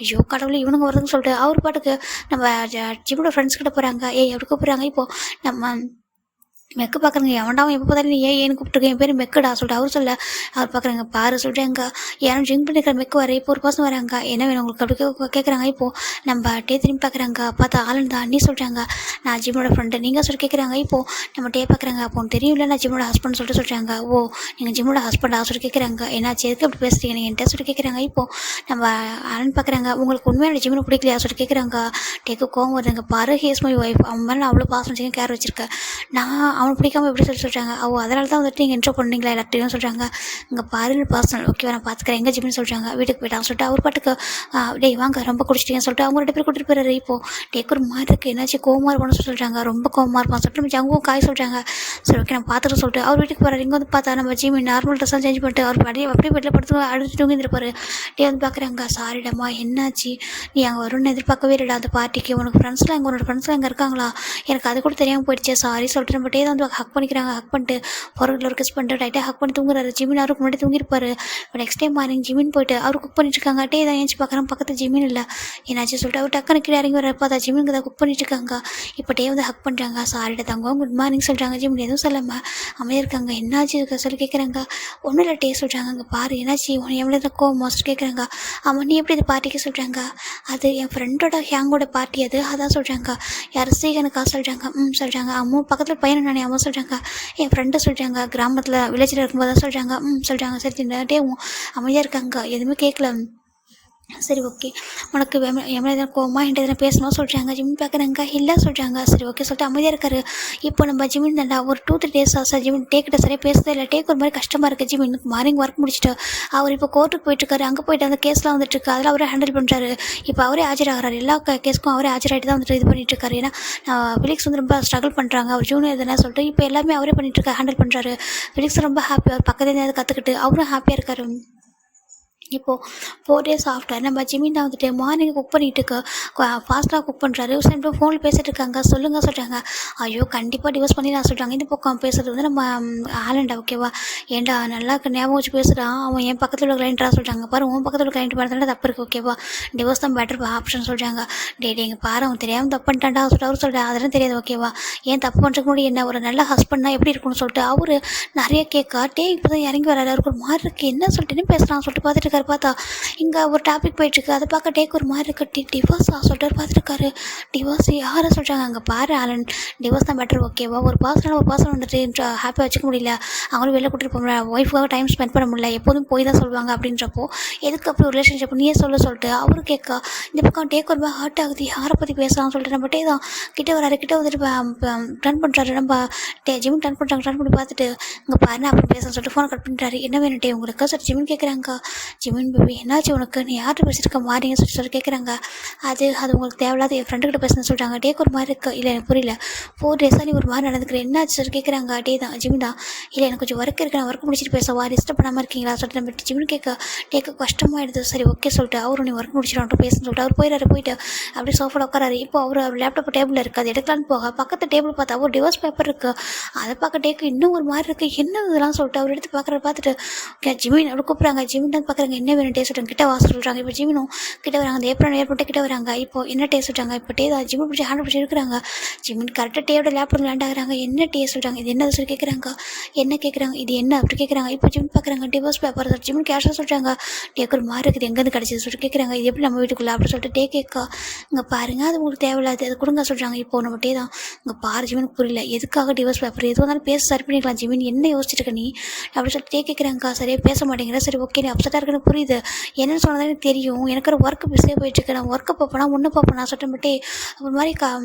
ஐயோ கடவுளை இவனுங்க வருதுன்னு சொல்லிட்டு அவர் பாட்டுக்கு நம்ம ஜிம்மோட ஃப்ரெண்ட்ஸ் கிட்ட போகிறாங்க. எப்படி கூப்பிட்றாங்க இப்போது நம்ம மெக்கு பார்க்குறங்க. எவன்டாவும் எப்போ பார்த்தாலும் நீ ஏன்னு கூப்பிட்டுருக்கேன் என் பேர் மெக்குடா சொல்லிட்டு அவர் சொல்ல அவர் பார்க்குறாங்க. பாரு சொல்லிட்டாங்க யாரும் ட்ரிங்க் பண்ணிக்கிற மெக்கு வர இப்போ ஒரு பர்சன் வராங்க. என்ன வேணும் உங்களுக்கு அப்படி கேட்குறாங்க. இப்போது நம்ம திரும்பி பார்க்குறாங்க. பார்த்தா ஆளுன்னு தான் அண்ணி சொல்கிறாங்க. நான் ஜிம்மோட ஃப்ரெண்டு நீங்கள் சொல்லி கேட்குறாங்க. இப்போது நம்ம பார்க்குறாங்க. அப்போ தெரியும்ல நான் ஜிம்மோட ஹஸ்பண்ட் சொல்லிட்டு சொல்கிறாங்க. ஓ நீங்கள் ஜிம்மோட ஹஸ்பண்டா சொல்லி கேட்குறாங்க. என்னாச்சு எதுக்கு அப்படி பேசுகிறீங்க நீங்கள் என்கிட்ட சொல்லி கேட்குறாங்க. இப்போது நம்ம ஆளுன்னு பார்க்குறாங்க. உங்களுக்கு உண்மையான ஜிம்மனை பிடிக்கலையா சொல்லி கேட்குறாங்க. டேக்கு கோவம் வருதுங்க. பாரு ஹேஸ் மை ஒய்ஃப் அவன் மேலே நான் அவ்வளோ பாசம் வச்சுக்கேன் கேர் வச்சிருக்கேன். நான் அவனை பிடிக்காம எப்படி சொல்கிறாங்க. அதனால தான் வந்துட்டு நீங்கள் இன்ட்ரோ பண்ணுறீங்களா எல்லாத்தையும் சொல்கிறாங்க. இங்கே பாரு பர்சனல் ஓகேவா நான் பார்த்துக்கிறேன் எங்கே ஜிம்னு சொல்கிறாங்க. வீட்டுக்கு போயிட்டாங்க சொல்லிட்டு அவர் பாட்டுக்கு டேய் வாங்க ரொம்ப குடிச்சிட்டீங்கன்னு சொல்லிட்டு அவங்க 2 பேர் கூட்டிட்டு போயிடுறாரு. இப்போது டேக்கு ஒரு மாதிரி இருக்குது என்னாச்சு கோவமாக இருப்பான்னு சொல்கிறாங்க. ரொம்ப கோவமாக இருப்பான் சொல்லிட்டு நம்ம ஜங்கும் காய் சொல்கிறாங்க. சரி ஓகே நான் பார்த்துட்டு சொல்லிட்டு அவர் வீட்டுக்கு போகிறாரு. இங்கே வந்து பார்த்தா நம்ம ஜிம் நார்மல் ட்ரெஸ்ஸாக சேஞ்ச் பண்ணிட்டு அவர் அப்படியே வீட்டில் படுத்து அடிச்சு தூங்கிருப்பாரு. வந்து பார்க்குறாங்க. சாரிடம்மா என்னாச்சு நீ அங்கே வரும்னு எதிர்பார்க்கவே இல்லைடா அந்த பார்ட்டிக்கு உனக்கு ஃப்ரெண்ட்ஸ்லாம் எங்கள் உன்னோட ஃப்ரெண்ட்ஸ்லாம் இங்கே இருக்காங்களா எனக்கு அது கூட தெரியாமல் போயிடுச்சு சாரி சொல்லிட்டு நம்ம வந்து ஹக் பண்ணிக்கிறாங்க. ஹக் பண்ணிட்டு பொருள் ஒரு கிஸ் பண்ணிட்டு டைட்டாக ஹக் பண்ணி தூங்குறாரு. ஜிமின் அவருக்கு முன்னாடி தூங்கிருப்பாரு. இப்போ நெக்ஸ்ட் டைம் மார்னிங் ஜிமின் போயிட்டு அவர் குக் பண்ணிட்டு இருக்காங்க. தான் ஏஞ்சி பார்க்குறேன் பக்கத்து ஜிமின் இல்லை என்னாச்சு சொல்லிட்டு அவர் டக்குனு கீழே இறங்கி வர பார்த்தா ஜிமினுக்கு தான் குக் பண்ணிட்டு இருக்காங்க. இப்போ வந்து ஹக் பண்ணுறாங்க. சாரிட்ட தங்கம் குட் மார்னிங் சொல்கிறாங்க. ஜிமின் எதுவும் சொல்லாமல் அமைதியாக இருக்காங்க. என்னாச்சு சொல்லி கேட்குறாங்க. ஒன்றும் இல்லை சொல்கிறாங்க. அங்கே பாரு என்னாச்சு உன்னை எவ்வளோ இருக்கோம் மோஸ்ட் கேட்குறாங்க. அவன் நீ எப்படி இது பார்ட்டிக்கு சொல்கிறாங்க. அது என் ஃப்ரெண்டோட ஹேங்கோட பார்ட்டி அது அதான் சொல்கிறாங்க. யார் சீகனுக்கா சொல்கிறாங்க. சொல்கிறாங்க. அம்மா பக்கத்தில் பையனை நானே அம்மா சொல்கிறாங்க. என் ஃப்ரெண்டை சொல்கிறாங்க. கிராமத்தில் வில்லேஜில் இருக்கும்போது தான் சொல்கிறாங்க. சொல்கிறாங்க. சரி டேவும் அமைதியாக இருக்காங்க. எதுவுமே கேட்கல. சரி ஓகே உனக்கு எம்எல்ஏ எதனா கோவமா என்கிட்ட எதனா பேசணும் சொல்கிறாங்க. ஜிம்மின் பார்க்குறாங்க. இல்லை சொல்கிறாங்க. சரி ஓகே சொல்லிட்டு அமைதியாக இருக்காரு. இப்போ நம்ம ஜிம்மின் தாண்டா ஒரு 2-3 டேஸ் ஆசை ஜிம்மின் டேக்கிட்ட சரியாக பேசுதே இல்லை. டேக் ஒரு மாதிரி கஷ்டமாக இருக்குது. ஜிம்மினுக்கு மார்னிங் ஒர்க் முடிச்சுட்டு அவர் இப்போ கோர்ட்டுக்கு போயிட்டுருக்காரு. அங்கே போயிட்டு அந்த கேஸ்லாம் வந்துட்டுருக்கு. அதில் அவரே ஹேண்டில் பண்ணுறாரு. இப்போ அவரே ஆஜராகிறாரு. எல்லா கேஸ்க்கும் அவரே ஆஜராகிட்டு தான் வந்துட்டு இது பண்ணிட்டுருக்காரு. ஏன்னா ஃபிலிக்ஸ் வந்து ரொம்ப ஸ்ட்ரகிள் பண்ணுறாங்க. அவர் ஜூனியர் தானே சொல்லிட்டு இப்போ எல்லாமே அவரே பண்ணிட்டுருக்காரு ஹேண்டில் பண்ணுறாரு. ஃபிலிக்ஸ் ரொம்ப ஹாப்பி. அவர் பக்கத்துலேருந்து அதை கற்றுக்கிட்டு அவரும் ஹாப்பியாக இருக்காரு. இப்போது 4 டேஸ் ஆஃப்டர் நம்ம ஜிமின் தான் வந்துட்டு மார்னிங் குக் பண்ணிட்டு ஃபாஸ்ட்டாக குக் பண்ணுறாரு. ஒரு டைம் ஃபோனில் பேசிகிட்டு இருக்காங்க. சொல்லுங்கள் சொல்கிறாங்க. ஐயோ கண்டிப்பாக டிவோர்ஸ் பண்ணி நான் சொல்கிறாங்க. இந்த பக்கம் பேசுகிறது வந்து நம்ம ஆலண்டா ஓகேவா ஏன்டா நல்லா ஞாபகம் வச்சு பேசுகிறான் அவன் என் பக்கத்தில் உள்ள கிளைண்ட்டாக சொல்கிறாங்க. பாரு உன் பக்கத்தில் உள்ள கிளைண்ட் பண்ணுறதுல தப்பு இருக்குது ஓகேவா டிவோர்ஸ் தான் பெட்டர் ஆப்ஷன் சொல்கிறாங்க. எங்கள் பாரு அவன் தெரியாமல் தப்பு பண்ணிட்டான்டா சொல்லிட்டு அவர் சொல்கிறேன். அதெல்லாம் தெரியாது ஓகேவா ஏன் தப்பு பண்ணுறதுக்கு முன்னாடி என்ன ஒரு நல்ல ஹஸ்பண்ட்னா எப்படி இருக்குன்னு சொல்லிட்டு அவர் நிறைய கேட்கா இப்போ தான் இறங்கி வராரு. அவருக்கு ஒரு மாதிரி இருக்குது என்ன சொல்லிட்டு பேசுகிறான் சொல்லிட்டு பார்த்துட்டு இருக்காரு. பார்த்தா இங்கே ஒரு டாபிக் போயிட்டுருக்கு. அதை பார்க்க டேக் ஒரு மாதிரி இருக்கு. டிவோர்ஸா சொல்லிட்டு பார்த்துருக்காரு. டிவோர்ஸ் யாரை சொல்கிறாங்க? அங்கே பாரு ஆலன், டிவோர்ஸ் தான் பெட்டர் ஓகேவா. ஒரு பர்சன் வந்துட்டு ஹாப்பியாக வச்சுக்க முடியல, அவங்களும் வெளில கூட்டிகிட்டு போக முடியல, ஒய்ஃபுக்காக டைம் ஸ்பெண்ட் பண்ண முடியல, எப்போதும் போய் தான் சொல்லுவாங்க. அப்படின்றப்போ எதுக்கு அப்படி ஒரு ரிலேஷன்ஷிப் நீயே சொல்லிட்டு அவரு கேட்க இந்த பக்கம் டேக் ஒரு மாதிரி ஹர்ட் ஆகுது. யாரை பற்றி பேசலாம்னு சொல்லிட்டு நம்ம தான் கிட்டே வராரு. கிட்டே வந்துட்டு டர்ன் பண்ணுறாரு. நம்ம ஜிமின் டர்ன் பண்ணி பார்த்துட்டு இங்கே பாருங்க அப்புறம் பேச சொல்லிட்டு ஃபோனை கட் பண்ணிட்டாரு. என்ன வேணுட்டே உங்களுக்கு சார் ஜிமின் கேட்குறாங்க. ஜிமின் பேபி என்னாச்சு உனக்கு, நீ யார்கிட்ட பேசியிருக்க மாறிங்க சொல்லி கேட்குறாங்க. அது உங்களுக்கு தேவையில்லாத என் ஃப்ரெண்டுக்கிட்ட பேசுன்னு சொல்லிட்டாங்க. டேக் ஒரு மாதிரி இருக்கு. இல்லை எனக்கு புரியல, 4 டேஸாக நீ ஒரு மாதிரி நடந்துக்கிறேன், என்னாச்சு சார் கேட்குறாங்க. டே தான் ஜிமின் தான். இல்லை எனக்கு கொஞ்சம் ஒர்க் இருக்குது, நான் ஒர்க் முடிச்சுட்டு பேசவா, டிஸ்டர்ப் பண்ணாமல் இருக்கீங்களா சொல்லிட்டு நம்ம ஜிமின் டேக்க கஷ்டமாயிடுது. சரி ஓகே சொல்லிட்டு அவரும் நீ ஒர்க் முடிச்சுட்டு பேசுன்னு சொல்லிட்டு அவர் போயிட்டு அப்படியே சோஃபாவில் உட்காராரு. இப்போ அவர் லேப்டாப் டேபிள் இருக்குது, அது எடுக்கலான்னு போக பக்கத்து டேபிள் பார்த்தா ஒரு டிவோர்ஸ் பேப்பர் இருக்குது. அதை பார்க்க டேக்கு இன்னும் ஒரு மாதிரி இருக்குது. என்ன இதெல்லாம் சொல்லிட்டு அவர் எடுத்து பார்த்துட்டு ஜிமின் அப்படி கூப்பிட்றாங்க. ஜிமின் தான் பார்க்குறாங்க. என்ன வேணும் டேஸ்ட் சொல்கிறாங்க. கிட்ட வாசல் சொல்கிறாங்க. இப்போ ஜிமினும் கிட்ட வராங்க. அந்த ஏப்ரல் ஏற்பட்டு கிட்ட வராங்க. இப்போ என்ன டேஸ்ட் சொல்கிறாங்க. இப்போ ஜிமின் பிடிச்சி ஹேண்ட் பிடிச்சி இருக்கிறாங்க. ஜிமின் கரெக்டாக டேவோட லேப்டாப் லேண்ட் ஆகிறாங்க. என்ன டேஸ்ட் சொல்கிறாங்க. இது என்ன சொல்லி கேட்குறாங்க. என்ன கேட்குறாங்க. இது என்ன அப்படி கேட்குறாங்க. இப்போ ஜிமின் பார்க்குறாங்க. டிவோர்ஸ் பேப்பர் ஜிமின் கேஷாக சொல்கிறாங்க. டேக்கு ஒரு மாதிரி இருக்குது, எங்கேருந்து கிடச்சிது சொல்லிட்டு கேட்குறாங்க. இது எப்படி நம்ம வீட்டுக்குள்ளே அப்படி சொல்லிட்டு கேட்கா இங்கே பாருங்கள், அது உங்களுக்கு தேவையில்லாது, அது கொடுங்க சொல்கிறாங்க. இப்போ நம்ம தான் இங்கே பாரு ஜிமினுக்கு புரியல, எதுக்காக டிவோர்ஸ் பேப்பர், எதுவும் இருந்தாலும் பேச சரி பண்ணிக்கலாம் ஜிமின், என்ன யோசிச்சிருக்க நீ அப்படி சொல்லிட்டு கேட்குறாங்கக்கா. சரியாக பேச மாட்டேங்கிற. சரி ஓகே நீ அப்செட்டாக இருக்குன்னு புரியுது, என்னென்னு சொன்னதான் எனக்கு தெரியும், எனக்கு ஒரு ஒர்க்கு பிஸியாக போயிட்டுருக்கு, நான் ஒர்க்கை பார்ப்பேனா ஒன்று பார்ப்பேன் நான் சொல்லிட்டு மட்டும் ஒரு மாதிரி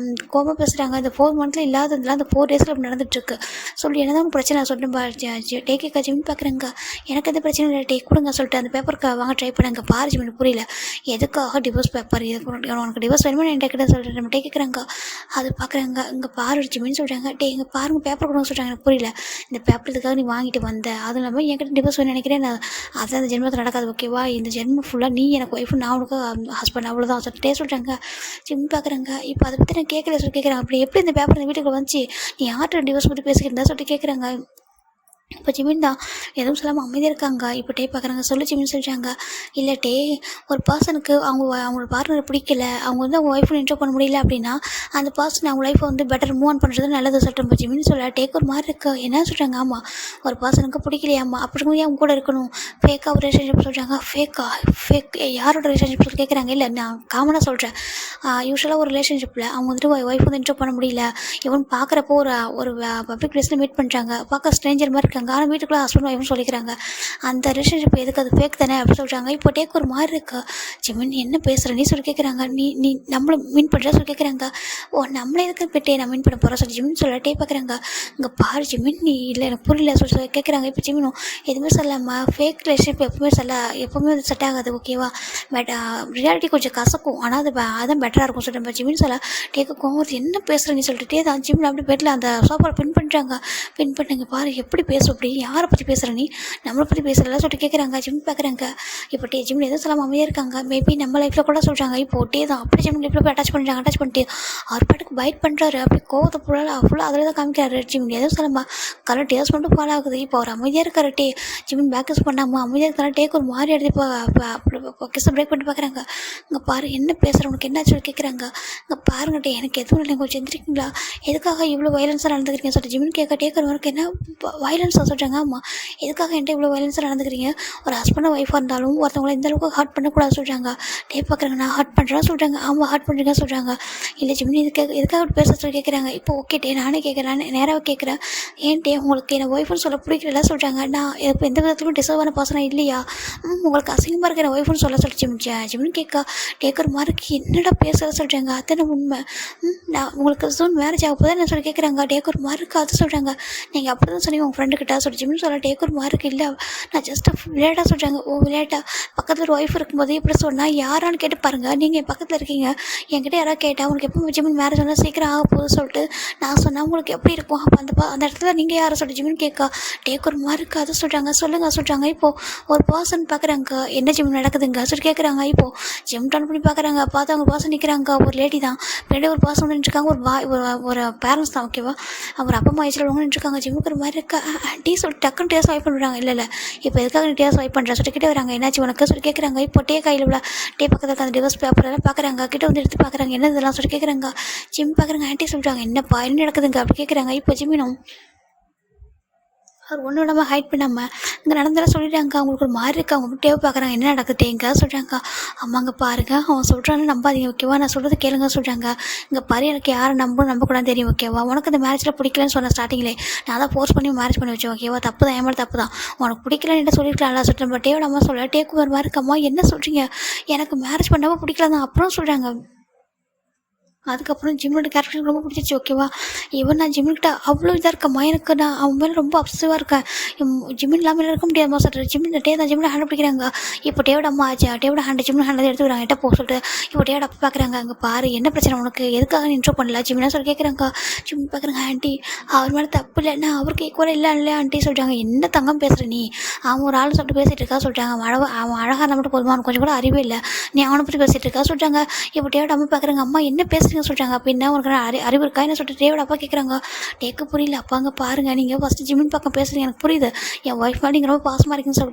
கோபமாக பேசுகிறாங்க. இந்த 4 மந்த்ல இல்லாததுலாம் அந்த 4 டேஸில் அப்படி நடந்துட்டுருக்கு சொல்லி என்னதான் பிரச்சனை சொல்லிட்டு டேக்கேக்கா ஜிமின் பார்க்குறேங்க. எனக்கு எந்த பிரச்சனை இல்லை, டேக் கொடுங்க சொல்லிட்டு அந்த பேப்பருக்கு வாங்க ட்ரை பண்ணுங்க. பாரு ஜிமின் புரியல, எதுக்காக டிவோர்ஸ் பேப்பர், உனக்கு டிவோர்ஸ் வேணுமா என்கிட்ட கிட்ட சொல்கிறேன் நம்ம கேட்குறாங்க. அது பார்க்குறாங்க. இங்கே பாரு ஜிமின்னு சொல்கிறாங்க. இங்கே பாருங்கள் பேப்பர் கொடுங்க சொல்கிறாங்க. எனக்கு புரியல, இந்த பேப்பர் இதுக்காக நீ வாங்கிட்டு வந்த, அதுவும் இல்லாமல் என்கிட்ட டிவோர்ஸ் வேணும்னு நினைக்கிறேன், நான் அது அந்த ஜென்மத்தில் நடக்காது ஓகேவா, இந்த ஜென்மம் ஃபுல்லாக நீ எனக்கு ஒய்ஃபு, நான் உனக்கு ஹஸ்பண்ட், அவ்வளோதான் சொல்லிட்டே சொல்கிறாங்க. ஜிம் பார்க்குறாங்க. இப்போ அதை பற்றி நான் கேட்கல சொல்லி கேட்குறாங்க. அப்படி எப்படி இந்த பேப்பர் இந்த வீட்டுக்கு வந்துச்சு, நீ யார்கிட்ட டிவோர்ஸ் பற்றி பேசிக்கிட்டு சொல்லிட்டு கேட்குறாங்க. இப்போ ஜிமின் தான் எதுவும் சொல்லாமல் அமைதியாக இருக்காங்க. இப்போ டே பார்க்குறாங்க. சொல்லி ஜிமின் சொல்லிட்டாங்க. இல்லை டே, ஒரு பர்சனுக்கு அவங்களோட பார்ட்னர் பிடிக்கல, அவங்க வந்து அவங்க ஒய்ஃபை என்ஜாய் பண்ண முடியல அப்படின்னா அந்த பர்சன் அவங்க லைஃப்பை வந்து பெட்டர் மூவ் ஆன் பண்ணுறது நல்லது சொல்லிட்டு இப்போ ஜிமின் சொல்ல டேக் ஒரு மாதிரி இருக்குது. என்ன சொல்கிறாங்க. ஆமாம், ஒரு பர்சனுக்கு பிடிக்கலையாம்மா, அப்படி அவங்க கூட இருக்கணும், ஃபேக்காக ஒரு ரிலேஷன்ஷிப் சொல்கிறாங்க. ஃபேக் யாரோட ரிலேஷன்ஷிப் சொல்லி கேட்குறாங்க. இல்லை நான் காமனாக சொல்கிறேன், யூஸ்வலாக ஒரு ரிலேஷன்ஷிப்பில் அவங்க வந்துட்டு ஒய்ஃப் வந்து என்ஜாய் பண்ண முடியல, இவன் பார்க்குறப்போ ஒரு பப்ளிக் பிளேஸில் மீட் பண்ணுறாங்க, பார்க்க ஸ்ட்ரேஞ்சர் மாதிரி இருக்காங்க, ஆனால் வீட்டுக்குள்ளே ஹஸ்பண்ட் ஒய்ஃப்னு சொல்லிக்கிறாங்க. அந்த ரிலேஷன்ஷிப் எதுக்கு, அது ஃபேக் தானே அப்படின்னு சொல்கிறாங்க. இப்போ டேக் ஒரு மாதிரி இருக்கா. ஜிமின் என்ன பேசுகிற நீ சொல்லி கேட்குறாங்க. நீ நம்மளை மீன் பண்ணுற சொல்லி கேட்குறாங்க. ஓ நம்மளே எதுக்கு போய்ட்டே நான் மீன் பண்ண போகிறேன் சொல்லி ஜிமின் சொல்ல டே பார்க்குறாங்க. இங்கே பாரு ஜிமின், நீ இல்லை எனக்கு புரியல சொல்லி கேட்குறாங்க. இப்போ ஜிமினும் எதுவுமே சொல்லாமல் ஃபேக் ரிலேஷன்ஷிப் எப்பவுமே அது செட் ஆகாது ஓகேவா, பட் ரியாலிட்டி கொஞ்சம் கசக்கும், ஆனால் அதான் பெட்டராக இருக்கும் சொல்லிட்டு நம்ம ஜிமின் சொல்ல டேக்கு கோவம். என்ன பேசுகிற நீ சொல்லிட்டு தான் ஜிமின் அப்படி பெட்டில் அந்த சோஃபாவில் பின் பண்ணுறாங்க பாரு எப்படி பேசும், அப்படி யாரை பற்றி பேசுகிற நீ, நம்மளை பற்றி பேசுகிறல சொல்லிட்டு கேட்குறாங்க. ஜிமின் பார்க்குறாங்க. இப்போ ஜிமின் எதுவும் சொல்லாமல் அமைதியாக இருக்காங்க. மேபி நம்ம லைஃப்பில் கூட சொல்கிறாங்க. இப்போ தான் அப்படி ஜிமின் லைஃப்பில் போய் அட்டாச் பண்ணிட்டு அவர் பாட்டுக்கு பைட் பண்ணுறாரு. அப்படி கோவத்தை ஃபுல்லாக அதில் தான் காமிக்கிறாரு. ஜிமின் எதுவும் சொல்லாமல் கலர் டேஸ் மட்டும் ஃபாலோ ஆகுது. இப்போ அவர் அமைதியாக இருக்காரு. ஜிமின் பேக் யூஸ் பண்ணாமல் அமைதியாக இருக்காரு. டேக்கு ஒரு மாதிரி எடுத்து இப்போ கிஸ்ஸை பிரேக் பண்ணிட்டு பார்க்குறாங்க. இங்கே பாரு என்ன பேசுகிற, உனக்கு என்ன சொல்லி கேட்குறாங்க. இங்கே பாருங்க எனக்கு எதுவும் இல்லை, கொஞ்சம் எந்திரிக்கீங்களா, எதுக்காக இவ்வளோ வயலன்ஸாக நடந்துக்கிறீங்க சொல்லிட்டு ஜிமின் டேக்கருக்கு என்ன வயலன்ஸாக சொல்கிறாங்க. ஆமாம், எதுக்காக என்கிட்ட இவ்வளோ வயலன்ஸாக நடந்துக்கிறீங்க, ஒரு ஹஸ்பண்ட் ஒய்ஃபாக இருந்தாலும் ஒருத்தவங்களை இந்த அளவுக்கு ஹர்ட் பண்ணக்கூடாது சொல்கிறாங்க. டே பார்க்குறாங்க. நான் ஹர்ட் பண்ணுறேன்னு சொல்கிறாங்க. ஆமாம் ஹர்ட் பண்ணுறீங்க சொல்கிறாங்க. இல்லை ஜிமின் எதுக்காக பேச சொல்லி கேட்குறாங்க. இப்போ ஓகே நானே கேட்குறேன், நேராக கேட்குறேன். ஏன் உங்களுக்கு என்னை ஒய்ஃப்னு சொல்ல பிடிக்கல சொல்கிறாங்க. நான் இப்போ எந்த விதத்துலையும் டிசர்வான பர்சனாக இல்லையா, உங்களுக்கு அசிங்கமாக இருக்க என்ன ஒய்ஃப்னு சொல்ல ஜிமின் டேக்கர் மார்க்கு என்னடா பேசுகிற சொல்கிறாங்க. அத்தனை உண்மை, நான் உங்களுக்கு சூன் மேரேஜ் ஆக போதா என்ன சொல்லி கேட்குறாங்க. டேக்கர் மார்க்கு அது சொல்கிறாங்க. நீங்கள் அப்படி தான் சொன்னீங்க உங்கள் ஃப்ரெண்டுக்கிட்ட சொல்லி ஜிமின் சொல்ல டேக்கர் மார்க்கு இல்லை, நான் ஜஸ்ட் விளையாட்டாக சொல்கிறாங்க. ஓ விளையாட்டா, பக்கத்தில் ஒரு ஒய்ஃப் இருக்கும்போது இப்படி சொன்னால் யாரான்னு கேட்டு பாருங்கள், நீங்கள் என் பக்கத்தில் இருக்கீங்க, என்கிட்ட யாராவது கேட்டால் உங்களுக்கு எப்போ ஜிமின் மேரேஜ் வந்தால் சீக்கிரம் ஆக போகுது சொல்லிட்டு நான் சொன்னால் உங்களுக்கு எப்படி இருக்கும், அப்போ அந்த இடத்துல நீங்கள் யாரை சொல்லிட்டு ஜிமின் கேட்கா. டேக்கர் மார்க்கு அது சொல்கிறாங்க. சொல்கிறாங்க. இப்போது ஒரு பர்சன் பார்க்குறாங்க. என்ன ஜிம் நடக்குதுங்க சொல்லி கேட்குறாங்க. இப்போது ஜிம் டர்ன் பண்ணி பார்க்குறாங்க. பார்த்தா அவங்க பர்சன் நிற்கிறாங்க. ஒரு லேடி தான் பின்னாடி ஒரு பர்சன் வந்து நின்றுருக்காங்க. ஒரு பேரண்ட்ஸ் தான் ஓகேவா, அவர் அப்பா அம்மா வயசில் உள்ளவங்க நின்றுருக்காங்க. ஜிம்முக்கு ஒரு மாதிரி இருக்கா டீ சொல்லிட்டு டக்குன்னு டேஸ் வைப் பண்ணுறாங்க. இல்லை இப்போ எதுக்காக நீ டேஸ் வைப் பண்ணுற சொல்லிட்டு கிட்டே வராங்க. என்னாச்சு உனக்கு சொல்லி கேட்குறாங்க. இப்போ கையில் உள்ள பக்கத்தில் இருக்க அந்த டிவோர்ஸ் பேப்பர் எல்லாம் பார்க்குறாங்க. கிட்ட வந்து எடுத்து பார்க்குறாங்க. என்ன இதெல்லாம் சொல்லி கேட்குறாங்க. ஜிம் பார்க்குறாங்க. ஆன்ட்டி சொல்கிறாங்க. என்னப்பா என்ன நடக்குதுங்க அப்படி கேட்குறாங்க. இப்போ ஜிமினும் அவர் ஒன்றும் இல்லாமல் ஹைட் பண்ணாமல் இங்கே நடந்தெல்லாம் சொல்லிட்டாங்க. அவங்களுக்கு ஒரு மாதிரி இருக்குது. அவங்க டேவை பார்க்குறாங்க, என்ன நடக்குது எங்க சொல்கிறாங்க. அம்மாங்க பாருங்க, அவன் சொல்கிறான்னு நம்பாதீங்க ஓகேவா, நான் சொல்கிறது கேளுங்க சொல்கிறாங்க. இங்கே பாரு, எனக்கு யாரை நம்பக்கூடாது தெரியும் ஓகேவா. உனக்கு இந்த மேரேஜில் பிடிக்கலன்னு சொன்ன ஸ்டார்டிங்லே, நான் தான் ஃபோர்ஸ் பண்ணி மேரேஜ் பண்ணி வச்சேன் ஓகேவா. தப்பு தான், ஏமாட தப்பு தான். உனக்கு பிடிக்கலன்னு என்ன சொல்லியிருக்கலாம்ல சொல்கிறேன். பட் டேவோட அம்மா சொல்ல, டேக்கு ஒரு மாதிரி இருக்கம்மா, என்ன சொல்கிறீங்க, எனக்கு மேரேஜ் பண்ணாமல் பிடிக்கல தான் அப்புறம் சொல்கிறாங்க. அதுக்கப்புறம் ஜிம்மோட கேரக்டர் எனக்கு ரொம்ப பிடிச்சிச்சு ஓகேவா. நான் ஜிம்மின்கிட்ட அவ்வளோ இதாக இருக்கம்மா, எனக்கு நான் அவன் மேலே ரொம்ப அப்சசிவாக இருக்கேன். ஜிம்மின் இல்லாமல் இருக்க முடியாதுமா சொல்கிறேன். ஜிம்மில் ஹேண்ட் பிடிக்கிறாங்க. இப்போ டேவோட அம்மா ஆச்சு, டேவோட ஜிம்மில் ஹேண்ட் எடுத்துக்கிறாங்க, எட்ட போக சொல்லிட்டு. இப்போ டேவோட அப்பா பார்க்குறாங்க, அங்கே பாரு என்ன பிரச்சனை உனக்கு, எதுக்காக நீ இன்ட்ரோ பண்ணல ஜிம்மினா சொல்லி கேட்குறாங்க. ஜிம் பார்க்குறாங்க, ஆண்டி அவர் மேலே தப்பு இல்லைன்னா அவருக்கு ஈக்குவலாக இல்லை இல்லையா ஆண்டி சொல்கிறாங்க. என்ன தங்கம் பேசுகிற நீ, அவன் ஒரு ஆள் சொல்லிட்டு பேசிகிட்டு இருக்கா சொல்கிறாங்க. அவன் அழகாக இருந்தால் மட்டும் போதுமா, அவனுக்கு கொஞ்சம் கூட அறிவே இல்லை, நீ அவனை பற்றி பேசிகிட்டு இருக்கா சொல்கிறாங்க. இப்போ டேவோட அம்மா பார்க்குறாங்க, அம்மா என்ன பேசுகிறீங்க சொல்கிறாங்க. அப்படின்னா உனக்கு அறிவு இருக்கா என்ன சொல்லிட்டு டேவோட அப்பா கேட்குறாங்க. டேக்கு புரியல. அப்பாங்க பாருங்கள், நீங்கள் ஃபஸ்ட்டு ஜிம்மின் பக்கம் பேசுகிறீங்க எனக்கு புரியுது, என் ஒய்ஃப் மேலே நீங்கள் ரொம்ப பாசமாக இருக்குன்னு சொல்லிட்டு